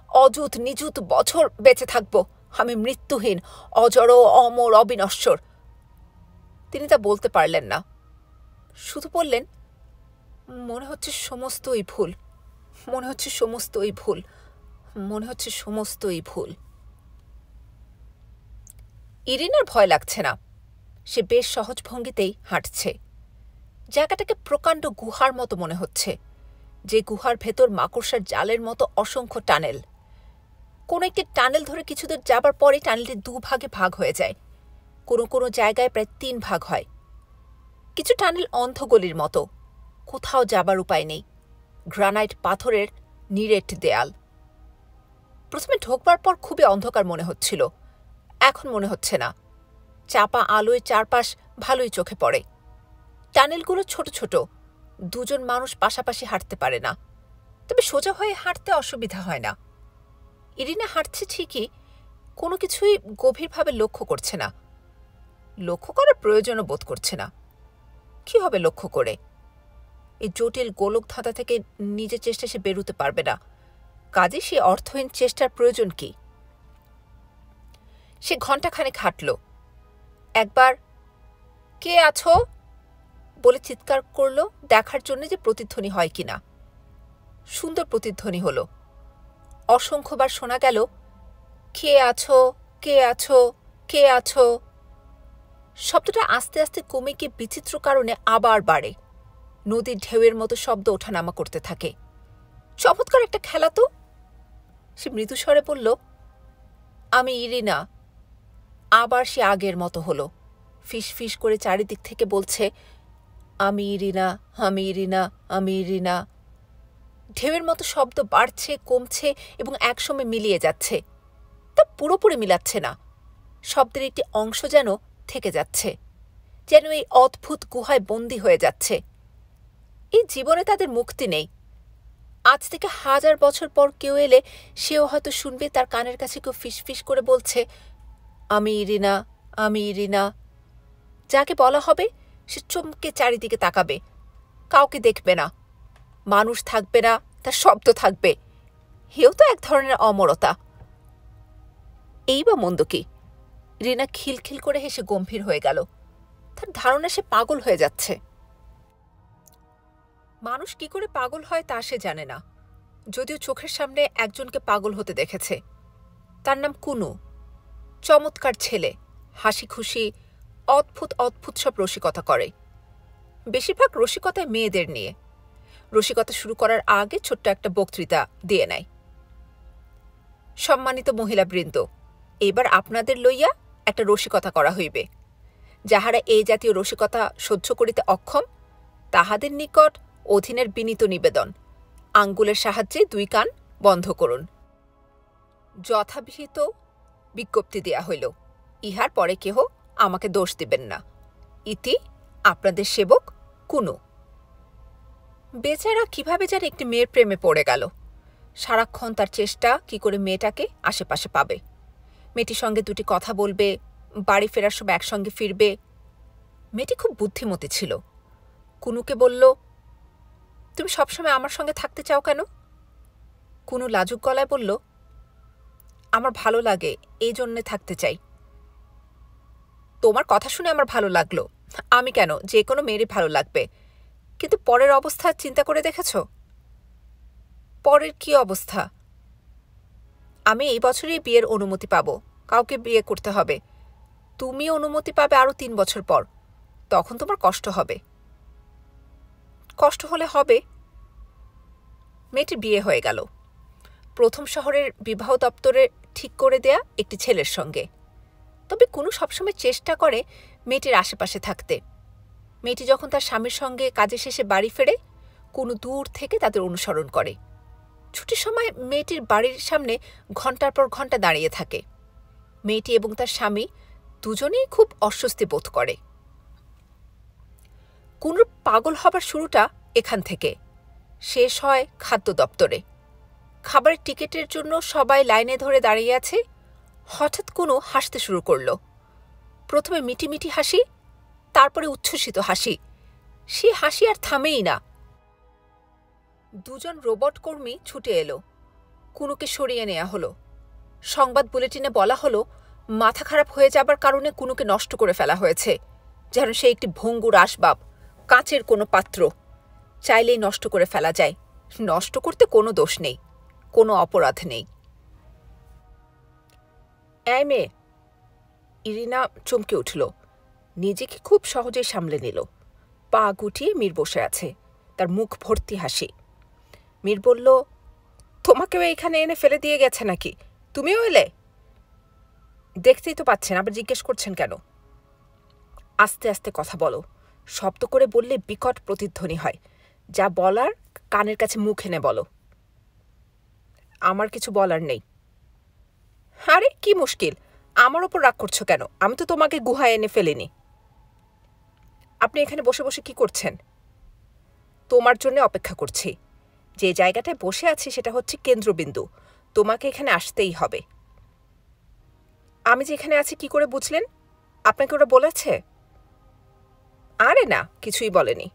অযুত নিযুত বছর বেঁচে থাকব, আমি মৃত্যুহীন, অজড়, অমর, অবিনশ্বর। তিনি তা বলতে পারলেন না। শুধু বললেন, মনে হচ্ছে সমস্তই ভুল, মনে হচ্ছে সমস্তই ভুল, মনে হচ্ছে সমস্তই ভুল। ইরিনার ভয় লাগছে না। সে বেশ সহজ ভঙ্গিতেই হাঁটছে। জায়গাটাকে প্রকাণ্ড গুহার মতো মনে হচ্ছে, যে গুহার ভেতর মাকড়সার জালের মতো অসংখ্য টানেল। কোনো একটি টানেল ধরে কিছুদূর যাবার পরে টানেলটি দুভাগে ভাগ হয়ে যায়। কোনো কোনো জায়গায় প্রায় 3 ভাগ হয়। কিছু টানেল অন্ধগলির মতো, কোথাও যাবার উপায় নেই। গ্রানাইট পাথরের নিরেট দেয়াল। প্রথমে ঢোকবার পর খুবই অন্ধকার মনে হচ্ছিল। এখন মনে হচ্ছে না। চাপা আলোয় চারপাশ ভালোই চোখে পড়ে। টানেলগুলো ছোট ছোট, দুজন মানুষ পাশাপাশি হাঁটতে পারে না, তবে সোজা হয়ে হাঁটতে অসুবিধা হয় না। ইরিনা হাঁটছে ঠিকই, কোনো কিছুই গভীরভাবে লক্ষ্য করছে না। লক্ষ্য করার প্রয়োজনও বোধ করছে না। কি হবে লক্ষ্য করে? এই জটিল গোলক ধাঁধা থেকে নিজের চেষ্টা সে বেরোতে পারবে না। কাজে সে অর্থহীন চেষ্টার প্রয়োজন কি? সে ঘণ্টাখানেক হাঁটল। একবার কে আছো বলে চিৎকার করল, দেখার জন্য যে প্রতিধ্বনি হয় কিনা। সুন্দর প্রতিধ্বনি হল। অসংখ্যবার শোনা গেল, কে আছো, কে আছো, কে আছো। শব্দটা আস্তে আস্তে কমে গিয়ে বিচিত্র কারণে আবার বাড়ে। নদীর ঢেউয়ের মতো শব্দ ওঠানামা করতে থাকে। চমৎকার একটা খেলা তো। সে মৃদুস্বরে বলল, আমি ইরিনা। আবার সে আগের মতো হলো। ফিস ফিস করে চারিদিক থেকে বলছে, আমি ইরিনা, আমি ইরিনা, আমি ইরিনা। ঢেউয়ের মতো শব্দ বাড়ছে, কমছে এবং একসময় মিলিয়ে যাচ্ছে। তা পুরোপুরি মিলাচ্ছে না। শব্দের একটি অংশ যেন থেকে যাচ্ছে, যেন এই অদ্ভুত গুহায় বন্দী হয়ে যাচ্ছে। এই জীবনে তাদের মুক্তি নেই। আজ থেকে 1000 বছর পর কেউ এলে সেও হয়তো শুনবে তার কানের কাছে কেউ ফিসফিস করে বলছে, আমি ইরিনা, আমি ইরিনা। যাকে বলা হবে সে চমকে চারিদিকে তাকাবে। কাউকে দেখবে না। মানুষ থাকবে না, তার শব্দ থাকবে। হেও তো এক ধরনের অমরতা। এই বা মন্দ কি? রিনা খিলখিল করে হেসে গম্ভীর হয়ে গেল। তার ধারণা সে পাগল হয়ে যাচ্ছে। মানুষ কি করে পাগল হয় তা সে জানে না, যদিও চোখের সামনে একজনকে পাগল হতে দেখেছে। তার নাম কুনু। চমৎকার ছেলে, হাসি খুশি, অদ্ভুত অদ্ভুত সব রসিকতা করে। বেশিরভাগ রসিকতায় মেয়েদের নিয়ে। রসিকতা শুরু করার আগে ছোট্ট একটা বক্তৃতা দিয়ে নেয়। সম্মানিত মহিলাবৃন্দ, এবার আপনাদের লইয়া একটা রসিকতা করা হইবে। যাহারা এই জাতীয় রসিকতা সহ্য করিতে অক্ষম, তাহাদের নিকট অধীনের বিনীত নিবেদন, আঙ্গুলের সাহায্যে 2 কান বন্ধ করুন। যথাবিহিত বিজ্ঞপ্তি দেয়া হইল। ইহার পরে কেহ আমাকে দোষ দিবেন না। ইতি আপনাদের সেবক কুনু। বেচারা কিভাবে যেন একটি মেয়ের প্রেমে পড়ে গেল। সারাক্ষণ তার চেষ্টা কি করে মেয়েটাকে আশেপাশে পাবে, মেয়েটির সঙ্গে 2টি কথা বলবে, বাড়ি ফেরার সময় একসঙ্গে ফিরবে। মেয়েটি খুব বুদ্ধিমতী ছিল। কুনুকে বলল, তুমি সবসময় আমার সঙ্গে থাকতে চাও কেন? কুনু লাজুক গলায় বলল, আমার ভালো লাগে, এই জন্যে থাকতে চাই। তোমার কথা শুনে আমার ভালো লাগলো। আমি কেন, যে কোনো মেয়েরই ভালো লাগবে। কিন্তু পরের অবস্থা চিন্তা করে দেখেছ? পরের কি অবস্থা? আমি এই বছরই বিয়ের অনুমতি পাবো, কাউকে বিয়ে করতে হবে। তুমি অনুমতি পাবে আরও 3 বছর পর, তখন তোমার কষ্ট হবে। কষ্ট হলে হবে। মেয়েটির বিয়ে হয়ে গেল, প্রথম শহরের বিবাহ দপ্তরে ঠিক করে দেয়া একটি ছেলের সঙ্গে। তবে কুনু সবসময় চেষ্টা করে মেয়েটির আশেপাশে থাকতে। মেয়েটি যখন তার স্বামীর সঙ্গে কাজে শেষে বাড়ি ফেরে, কুনু দূর থেকে তাদের অনুসরণ করে। ছুটির সময় মেয়েটির বাড়ির সামনে ঘণ্টার পর ঘণ্টা দাঁড়িয়ে থাকে। মেয়েটি এবং তার স্বামী দুজনেই খুব অস্বস্তি বোধ করে। কুনুর পাগল হবার শুরুটা এখান থেকে, শেষ হয় খাদ্য দপ্তরে। খাবারের টিকিটের জন্য সবাই লাইনে ধরে দাঁড়িয়ে আছে। হঠাৎ কুনু হাসতে শুরু করল। প্রথমে মিটিমিটি হাসি, তারপরে উচ্ছ্বসিত হাসি। সে হাসি আর থামেই না। দুজন রোবট কর্মী ছুটে এলো। কুনুকে সরিয়ে নেওয়া হলো। সংবাদ বুলেটিনে বলা হলো, মাথা খারাপ হয়ে যাবার কারণে কুনুকে নষ্ট করে ফেলা হয়েছে, যেন সে একটি ভঙ্গুর আসবাব, কাঁচের কোনো পাত্র। চাইলেই নষ্ট করে ফেলা যায়। নষ্ট করতে কোনো দোষ নেই, কোনো অপরাধ নেই। এই মেয়ে! ইরিনা চমকে উঠল। নিজেকে খুব সহজেই সামলে নিল। পা গুটিয়ে মীর বসে আছে, তার মুখ ভর্তি হাসি। মীর বলল, তোমাকেও এখানে এনে ফেলে দিয়ে গেছে নাকি? তুমিও এলে? দেখতেই তো পাচ্ছেন, আবার জিজ্ঞেস করছেন কেন? আস্তে আস্তে কথা বলো। শব্দ করে বললে বিকট প্রতিধ্বনি হয়। যা বলার কানের কাছে মুখ এনে বলো। আমার কিছু বলার নেই। আরে কি মুশকিল, আমার ওপর রাগ করছো কেন? আমি তো তোমাকে গুহায় এনে ফেলিনি। আপনি এখানে বসে বসে কি করছেন? তোমার জন্য অপেক্ষা করছি। যে জায়গাটায় বসে আছি সেটা হচ্ছে কেন্দ্রবিন্দু। তোমাকে এখানে আসতেই হবে। আমি যে এখানে আছি কি করে বুঝলেন? আপনাকে ওরা বলেছে? আরে না, কিছুই বলেনি।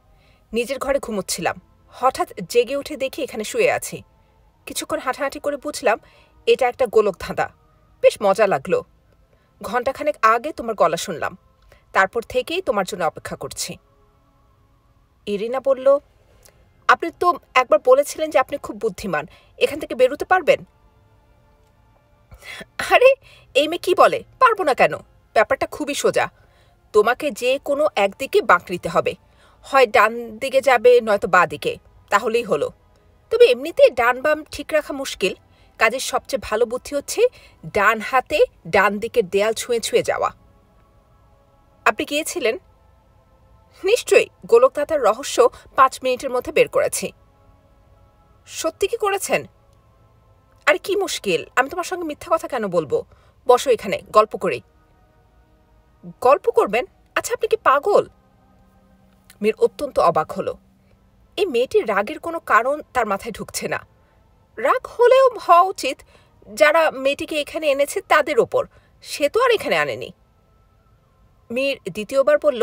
নিজের ঘরে ঘুমোচ্ছিলাম, হঠাৎ জেগে উঠে দেখি এখানে শুয়ে আছি। কিছুক্ষণ হাঁটাহাঁটি করে বুঝলাম এটা একটা গোলক ধাঁধা। বেশ মজা লাগলো। ঘণ্টাখানেক আগে তোমার গলা শুনলাম, তারপর থেকেই তোমার জন্য অপেক্ষা করছি। ইরিনা বলল, আপনি তো একবার বলেছিলেন যে আপনি খুব বুদ্ধিমান, এখান থেকে বেরোতে পারবেন। আরে এই মেয়ে কি বলে, পারবো না কেন? ব্যাপারটা খুবই সোজা। তোমাকে যে কোনো একদিকে বাঁকড়িতে হবে, হয় ডান দিকে যাবে নয়তো বাঁ দিকে, তাহলেই হলো। তবে এমনিতে ডান বাম ঠিক রাখা মুশকিল। কাজের সবচেয়ে ভালো বুদ্ধি হচ্ছে ডান হাতে ডান দিকের দেয়াল ছুঁয়ে ছুঁয়ে যাওয়া। আপনি গিয়েছিলেন? নিশ্চয়ই। গোলক ধাঁধার রহস্য 5 মিনিটের মধ্যে বের করেছি। সত্যি কি করেছেন? আরে কি মুশকিল, আমি তোমার সঙ্গে মিথ্যা কথা কেন বলবো? বসো এখানে, গল্প করি। গল্প করবেন? আচ্ছা, আপনি কি পাগল? মীর অত্যন্ত অবাক হলো। এই মেয়েটির রাগের কোনো কারণ তার মাথায় ঢুকছে না। রাগ হলেও হওয়া উচিত যারা মেয়েটিকে এখানে এনেছে তাদের ওপর। সে তো আর এখানে আনেনি। মীর দ্বিতীয়বার বলল,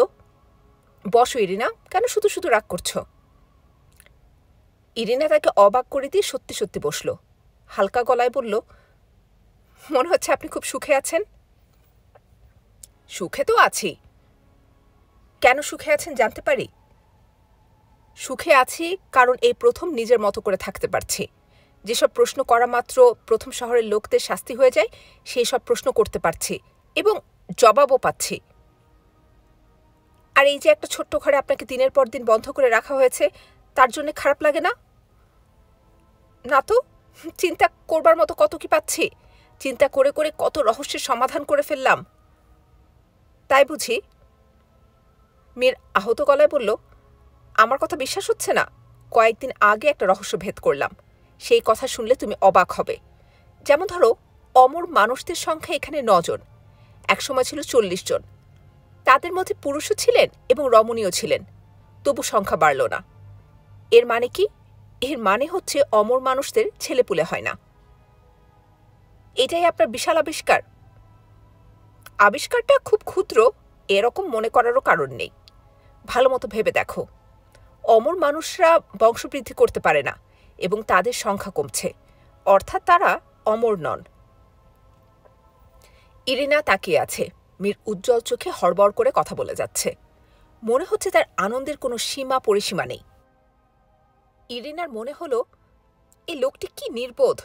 বসো ইরিনা, কেন শুধু শুধু রাগ করছো? ইরিনা তাকে অবাক করে দিয়ে সত্যি সত্যি বসল। হালকা গলায় বলল, মনে হচ্ছে আপনি খুব সুখে আছেন। সুখে তো আছি। কেন সুখে আছেন জানতে পারি? সুখে আছি কারণ এই প্রথম নিজের মতো করে থাকতে পারছি। যেসব প্রশ্ন করা মাত্র প্রথম শহরের লোকদের শাস্তি হয়ে যায়, সেই সব প্রশ্ন করতে পারছি এবং জবাবও পাচ্ছি। আর এই যে একটা ছোট্ট ঘরে আপনাকে দিনের পর দিন বন্ধ করে রাখা হয়েছে, তার জন্য খারাপ লাগে না? না তো, চিন্তা করবার মতো কত কি পাচ্ছি। চিন্তা করে করে কত রহস্যের সমাধান করে ফেললাম। তাই বুঝি? মীর আহত গলায় বলল, আমার কথা বিশ্বাস হচ্ছে না? কয়েকদিন আগে একটা রহস্য ভেদ করলাম। সেই কথা শুনলে তুমি অবাক হবে। যেমন ধরো, অমর মানুষদের সংখ্যা এখানে 9 জন। একসময় ছিল 40 জন। তাদের মধ্যে পুরুষও ছিলেন এবং রমণীও ছিলেন, তবু সংখ্যা বাড়ল না। এর মানে কি? এর মানে হচ্ছে অমর মানুষদের ছেলেপুলে হয় না। এটাই আপনার বিশাল আবিষ্কার। আবিষ্কারটা খুব ক্ষুদ্র এরকম মনে করারও কারণ নেই। ভালো মতো ভেবে দেখো, অমর মানুষরা বংশবৃদ্ধি করতে পারে না এবং তাদের সংখ্যা কমছে, অর্থাৎ তারা অমর নন। ইরিনা তাকিয়ে আছে, মীর উজ্জ্বল চোখে হড়বড় করে কথা বলে যাচ্ছে। মনে হচ্ছে তার আনন্দের কোনো সীমা পরিসীমা নেই। ইরিনার মনে হলো, এই লোকটি কি নির্বোধ!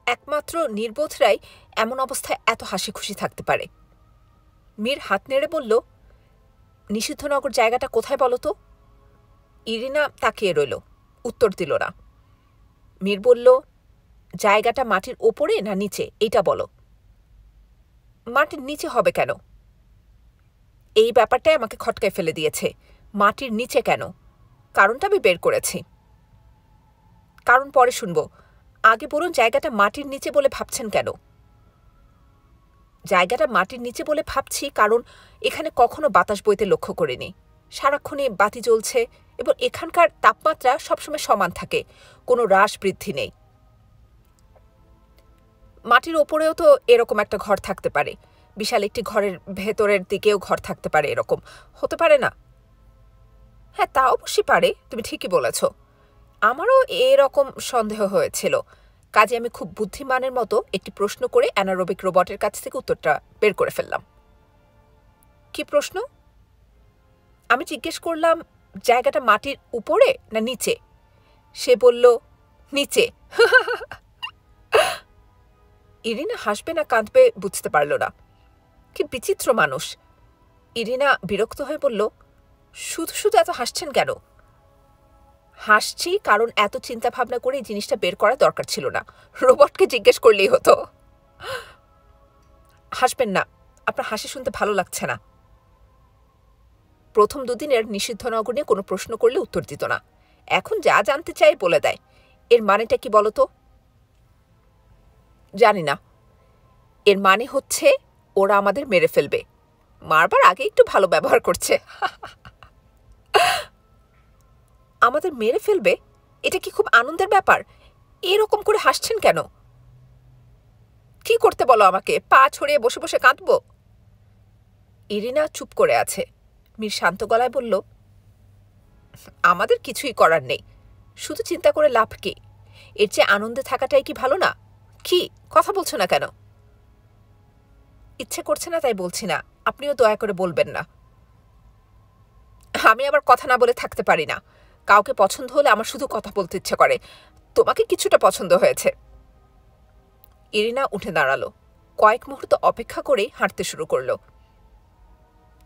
একমাত্র নির্বোধরাই এমন অবস্থায় এত হাসি খুশি থাকতে পারে। মীর হাত নেড়ে বলল, নিষিদ্ধনগর জায়গাটা কোথায় বলো তো? ইরিনা তাকিয়ে রইল, উত্তর দিল না। মীর বলল, জায়গাটা মাটির ওপরে না নিচে এটা বলো। মাটির নিচে হবে কেন? এই ব্যাপারটাই আমাকে খটকায় ফেলে দিয়েছে। মাটির নিচে কেন? কারণটা আমি বের করেছি। কারণ পরে শুনব, আগে বলুন জায়গাটা মাটির নিচে বলে ভাবছেন কেন? জায়গাটা মাটির নিচে বলে ভাবছি কারণ এখানে কখনো বাতাস বইতে লক্ষ্য করিনি। সারাক্ষণে বাতি জ্বলছে এবং এখানকার তাপমাত্রা সবসময় সমান থাকে, কোনো হ্রাস বৃদ্ধি নেই। মাটির ওপরেও তো এরকম একটা ঘর থাকতে পারে, বিশাল একটি ঘরের ভেতরের দিকেও ঘর থাকতে পারে, এরকম হতে পারে না? হ্যাঁ, তা অবশ্যই পারে, তুমি ঠিকই বলেছ। আমারও এরকম সন্দেহ হয়েছিল, কাজে আমি খুব বুদ্ধিমানের মতো একটি প্রশ্ন করে অ্যানারোবিক রোবটের কাছ থেকে উত্তরটা বের করে ফেললাম। কি প্রশ্ন? আমি জিজ্ঞেস করলাম, জায়গাটা মাটির উপরে না নিচে? সে বলল, নিচে। ইরিনা হাসবে না কাঁদবে বুঝতে পারল না। কি বিচিত্র মানুষ! ইরিনা বিরক্ত হয়ে বলল, শুধু শুধু এত হাসছেন কেন? হাসছি কারণ এত চিন্তা ভাবনা করে এই জিনিসটা বের করা দরকার ছিল না, রোবটকে জিজ্ঞেস করলেই হতো। হাসবেন না, আপনার হাসি শুনতে ভালো লাগছে না। প্রথম দুদিনের নিষিদ্ধনগর নিয়ে কোনো প্রশ্ন করলে উত্তর দিত না, এখন যা জানতে চাই বলে দেয়। এর মানেটা কি বলো তো? জানি না। এর মানে হচ্ছে ওরা আমাদের মেরে ফেলবে। মারবার আগে একটু ভালো ব্যবহার করছে। আমাদের মেরে ফেলবে? এটা কি খুব আনন্দের ব্যাপার? এরকম করে হাসছেন কেন? কি করতে বলো আমাকে? পা ছড়িয়ে বসে বসে কাঁদব? ইরিনা চুপ করে আছে। মীর শান্ত গলায় বলল, আমাদের কিছুই করার নেই, শুধু চিন্তা করে লাভ কি? এর চেয়ে আনন্দে থাকাটাই কি ভালো না? কি কথা বলছো না কেন? ইচ্ছে করছে না তাই বলছি না, আপনিও দয়া করে বলবেন না। আমি আবার কথা না বলে থাকতে পারি না। কাউকে পছন্দ হলে আমার শুধু কথা বলতে ইচ্ছে করে। তোমাকে কিছুটা পছন্দ হয়েছে। ইরিনা উঠে দাঁড়ালো, কয়েক মুহূর্ত অপেক্ষা করেই হাঁটতে শুরু করলো।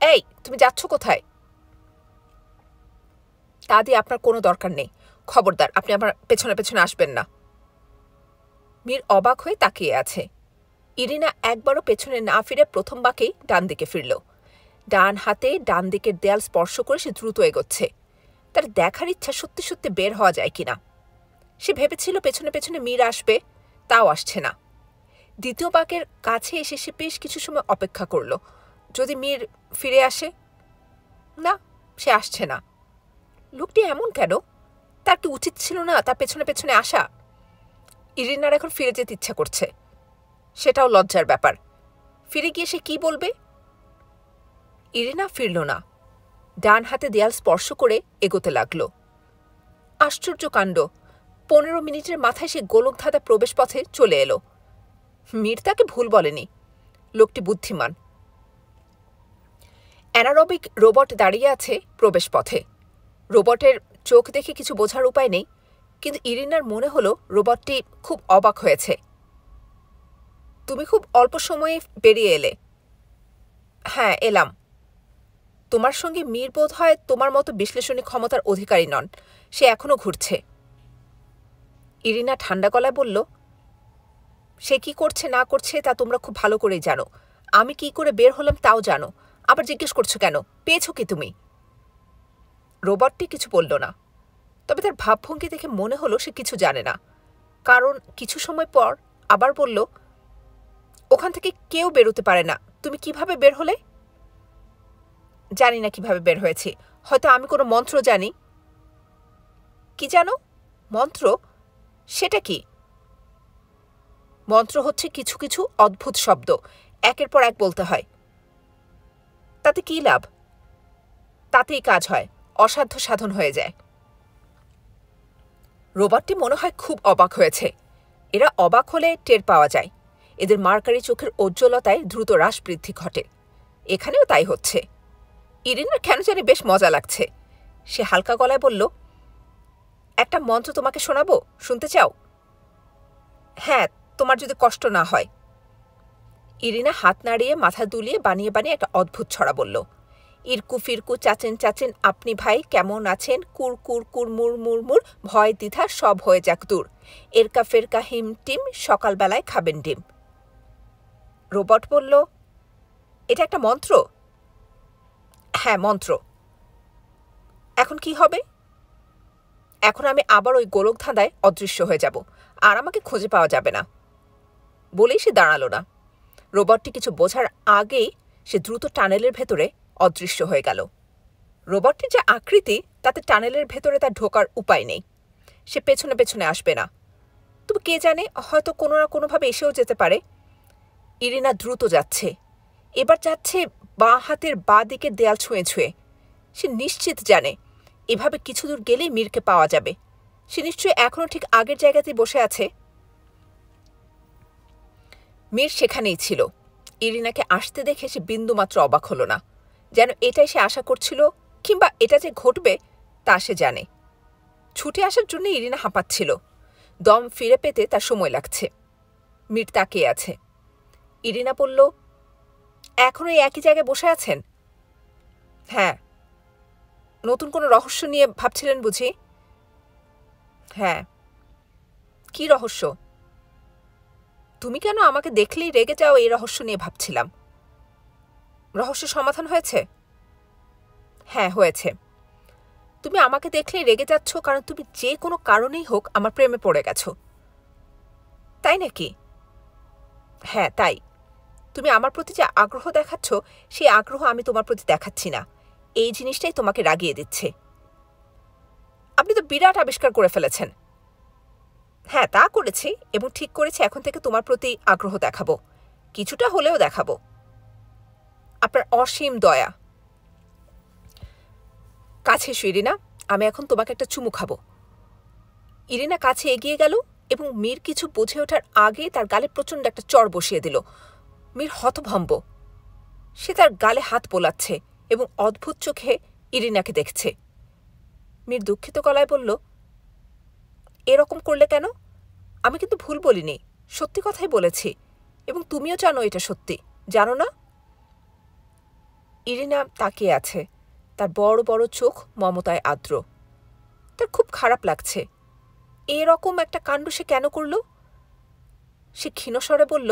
এই, তুমি যাচ্ছ কোথায়? তা দিয়ে আপনার কোনো দরকার নেই। খবরদার, আপনি আমার পেছনে পেছনে আসবেন না। মীর অবাক হয়ে তাকিয়ে আছে। ইরিনা একবারও পেছনে না ফিরে প্রথম বাঁকেই ডান দিকে ফিরল। ডান হাতে ডান দিকের দেয়াল স্পর্শ করে সে দ্রুত এগোচ্ছে। তার দেখার ইচ্ছা সত্যি সত্যি বের হওয়া যায় কিনা। সে ভেবেছিল পেছনে পেছনে মীর আসবে, তাও আসছে না। দ্বিতীয় বাঁকের কাছে এসে সে বেশ কিছু সময় অপেক্ষা করল, যদি মীর ফিরে আসে। না, সে আসছে না। লোকটি এমন কেন? তার কি উচিত ছিল না তার পেছনে পেছনে আসা? ইরিনার এখন ফিরে যেতে ইচ্ছা করছে, সেটাও লজ্জার ব্যাপার। ফিরে গিয়ে সে কি বলবে? ইরিনা ফিরল না, ডান হাতে দেয়াল স্পর্শ করে এগোতে লাগল। আশ্চর্য কাণ্ড! 15 মিনিটের মাথায় সে গোলকধাঁধা প্রবেশ পথে চলে এলো। মীর তাকে ভুল বলেনি, লোকটি বুদ্ধিমান। অ্যানারোবিক রোবট দাঁড়িয়ে আছে প্রবেশ পথে। রোবটের চোখ দেখে কিছু বোঝার উপায় নেই, কিন্তু ইরিনার মনে হলো রোবটটি খুব অবাক হয়েছে। তুমি খুব অল্প সময়ে বেরিয়ে এলে। হ্যাঁ, এলাম। তোমার সঙ্গে মীর বোধ হয় তোমার মতো বিশ্লেষণী ক্ষমতার অধিকারী নন, সে এখনো ঘুরছে। ইরিনা ঠান্ডা গলায় বলল, সে কি করছে না করছে তা তোমরা খুব ভালো করেই জানো। আমি কি করে বের হলাম তাও জানো, আবার জিজ্ঞেস করছো কেন? পেয়েছো কি তুমি? রোবটটি কিছু বলল না, তবে তার ভাবভঙ্গি দেখে মনে হলো সে কিছু জানে না। কারণ কিছু সময় পর আবার বলল, ওখান থেকে কেউ বেরোতে পারে না, তুমি কিভাবে বের হলে? জানি না কিভাবে বের হয়েছি, হয়তো আমি কোনো মন্ত্র জানি। কি জানো? মন্ত্র? সেটা কি? মন্ত্র হচ্ছে কিছু কিছু অদ্ভুত শব্দ একের পর এক বলতে হয়। তাতে কী লাভ? তাতেই কাজ হয়, অসাধ্য সাধন হয়ে যায়। রোবটটি মনে হয় খুব অবাক হয়েছে। এরা অবাক হলে টের পাওয়া যায়। এদের মার্কারি চোখের উজ্জ্বলতায় দ্রুত হ্রাস বৃদ্ধি ঘটে। এখানেও তাই হচ্ছে। ইরিনার কেন জানি বেশ মজা লাগছে। সে হালকা গলায় বলল, একটা মন্ত্র তোমাকে শোনাবো, শুনতে চাও? হ্যাঁ, তোমার যদি কষ্ট না হয়। ইরিনা হাত নাড়িয়ে মাথা দুলিয়ে বানিয়ে বানিয়ে একটা অদ্ভুত ছড়া বলল। ইরকু ফিরকু চাচেন চাচেন আপনি ভাই কেমন আছেন, কুর কুর কুর মুর মুর মুর ভয় দ্বিধা সব হয়ে যাক দূর, এরকা ফেরকা হিম টিম সকালবেলায় খাবেন ডিম। রোবট বলল, এটা একটা মন্ত্র? হ্যাঁ, মন্ত্র। এখন কি হবে? এখন আমি আবার ওই গোলক ধাঁধায় অদৃশ্য হয়ে যাব, আর আমাকে খুঁজে পাওয়া যাবে না। বলেই সে দাঁড়ালো না। রোবটটি কিছু বোঝার আগেই সে দ্রুত টানেলের ভেতরে অদৃশ্য হয়ে গেল। রোবটটির যে আকৃতি, তাতে টানেলের ভেতরে তার ঢোকার উপায় নেই। সে পেছনে পেছনে আসবে না, তবে কে জানে, হয়তো কোনো না কোনোভাবে এসেও যেতে পারে। ইরিনা দ্রুত যাচ্ছে। এবার যাচ্ছে বাঁ হাতের বাঁ দিকের দেয়াল ছুঁয়ে ছুঁয়ে। সে নিশ্চিত জানে এভাবে কিছু দূর গেলেই মীরকে পাওয়া যাবে। সে নিশ্চয়ই এখনও ঠিক আগের জায়গাতেই বসে আছে। মীর সেখানেই ছিল। ইরিনাকে আসতে দেখে সে বিন্দুমাত্র অবাক হল না, যেন এটাই সে আশা করছিল, কিংবা এটা যে ঘটবে তা সে জানে। ছুটে আসার জন্য ইরিনা হাঁপাচ্ছিল। দম ফিরে পেতে তার সময় লাগছে। মীর তাকিয়ে আছে। ইরিনা বলল, এখনো এই একই জায়গায় বসে আছেন? হ্যাঁ। নতুন কোনো রহস্য নিয়ে ভাবছিলেন বুঝি? হ্যাঁ। কি রহস্য? তুমি কেন আমাকে দেখলেই রেগে যাও, এই রহস্য নিয়ে ভাবছিলাম। রহস্যের সমাধান হয়েছে? হ্যাঁ, হয়েছে। তুমি আমাকে দেখলেই রেগে যাচ্ছ কারণ তুমি যে কোনো কারণেই হোক আমার প্রেমে পড়ে গেছো। তাই নাকি? হ্যাঁ, তাই। তুমি আমার প্রতি যে আগ্রহ দেখাচ্ছ, সেই আগ্রহ আমি তোমার প্রতি দেখাচ্ছি না। এই জিনিসটাই তোমাকে রাগিয়ে দিচ্ছে। আপনি তো বিরাট আবিষ্কার করে ফেলেছেন। হ্যাঁ, তা করেছি, এবং ঠিক করেছি এখন থেকে তোমার প্রতি আগ্রহ দেখাবো, কিছুটা হলেও দেখাবো। আপনার অসীম দয়া। কাছে এসো ইরিনা, আমি এখন তোমাকে একটা চুমু খাবো। ইরিনা কাছে এগিয়ে গেল এবং মীর কিছু বুঝে ওঠার আগে তার গালে প্রচণ্ড একটা চড় বসিয়ে দিল। মীর হতভম্ব। সে তার গালে হাত বোলাচ্ছে এবং অদ্ভুত চোখে ইরিনাকে দেখছে। মীর দুঃখিত গলায় বলল, এরকম করলে কেন? আমি কিন্তু ভুল বলিনি, সত্যি কথাই বলেছি, এবং তুমিও জানো এটা সত্যি, জানো না? ইরিনা তাকিয়ে আছে। তার বড় বড় চোখ মমতায় আর্দ্র। তার খুব খারাপ লাগছে। এরকম একটা কাণ্ড সে কেন করল? সে ক্ষীণস্বরে বলল,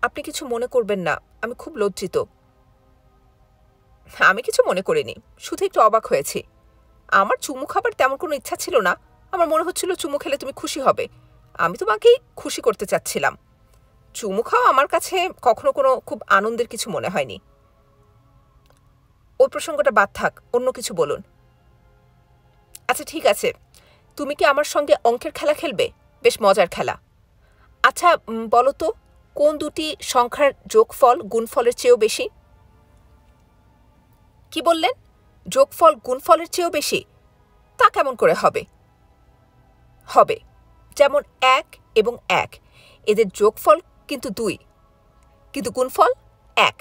আপনি কিছু মনে করবেন না, আমি খুব লজ্জিত। আমি কিছু মনে করিনি, শুধু একটু অবাক হয়েছি। আমার চুমু খাবার তেমন কোনো ইচ্ছা ছিল না। আমার মনে হচ্ছিল চুমু খেলে তুমি খুশি হবে। আমি তোমাকেই খুশি করতে চাচ্ছিলাম। চুমু খাওয়া আমার কাছে কখনো কোনো খুব আনন্দের কিছু মনে হয়নি। ওই প্রসঙ্গটা বাদ থাক, অন্য কিছু বলুন। আচ্ছা ঠিক আছে, তুমি কি আমার সঙ্গে অঙ্কের খেলা খেলবে? বেশ মজার খেলা। আচ্ছা বলো তো, কোন দুটি সংখ্যার যোগফল গুণফলের চেয়েও বেশি? কি বললেন? যোগফল গুণফলের চেয়েও বেশি? তা কেমন করে হবে? হবে, যেমন 1 এবং 1, এদের যোগফল কিন্তু 2, কিন্তু গুণফল 1।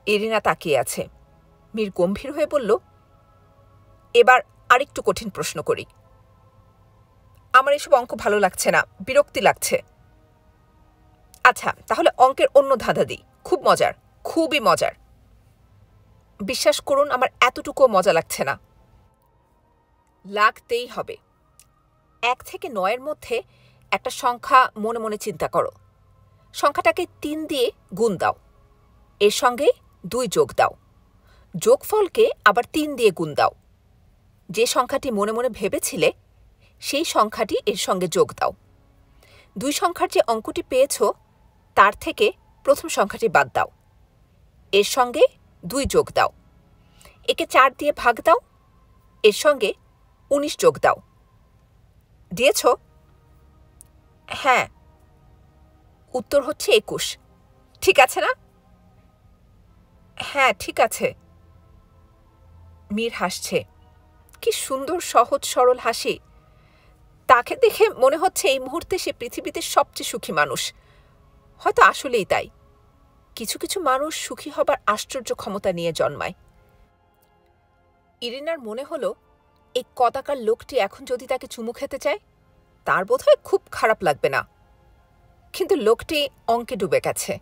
ইরিনা তাকিয়ে আছে। মীর গম্ভীর হয়ে বলল, এবার আরেকটু কঠিন প্রশ্ন করি। আমার এসব অঙ্ক ভালো লাগছে না, বিরক্তি লাগছে। আচ্ছা, তাহলে অঙ্কের অন্য ধাঁধা দিই, খুব মজার, খুবই মজার। বিশ্বাস করুন, আমার এতটুকুও মজা লাগছে না। লাগতেই হবে। 1 থেকে 9-এর মধ্যে একটা সংখ্যা মনে মনে চিন্তা করো। সংখ্যাটাকে 3 দিয়ে গুণ দাও, এর সঙ্গে 2 যোগ দাও, যোগফলকে আবার 3 দিয়ে গুণ দাও। যে সংখ্যাটি মনে মনে ভেবেছিলে সেই সংখ্যাটি এর সঙ্গে যোগ দাও। 2 সংখ্যার যে অঙ্কটি পেয়েছ তার থেকে প্রথম সংখ্যাটি বাদ দাও, এর সঙ্গে 2 যোগ দাও। একে 4 দিয়ে ভাগ দাও, এর সঙ্গে 19 যোগ দাও। দিয়েছ? হ্যাঁ। উত্তর হচ্ছে 21। ঠিক আছে না? হ্যাঁ, ঠিক আছে। মীর হাসছে। কি সুন্দর সহজ সরল হাসি। তাকে দেখে মনে হচ্ছে এই মুহূর্তে সে পৃথিবীতে সবচেয়ে সুখী মানুষ। হয়তো আসলেই তাই। কিছু কিছু মানুষ সুখী হবার আশ্চর্য ক্ষমতা নিয়ে জন্মায়। ইরিনার মনে হলো এই কদাকার লোকটি এখন যদি তাকে চুমু খেতে চায়, তার বোধহয় খুব খারাপ লাগবে না। কিন্তু লোকটি অঙ্কে ডুবে গেছে।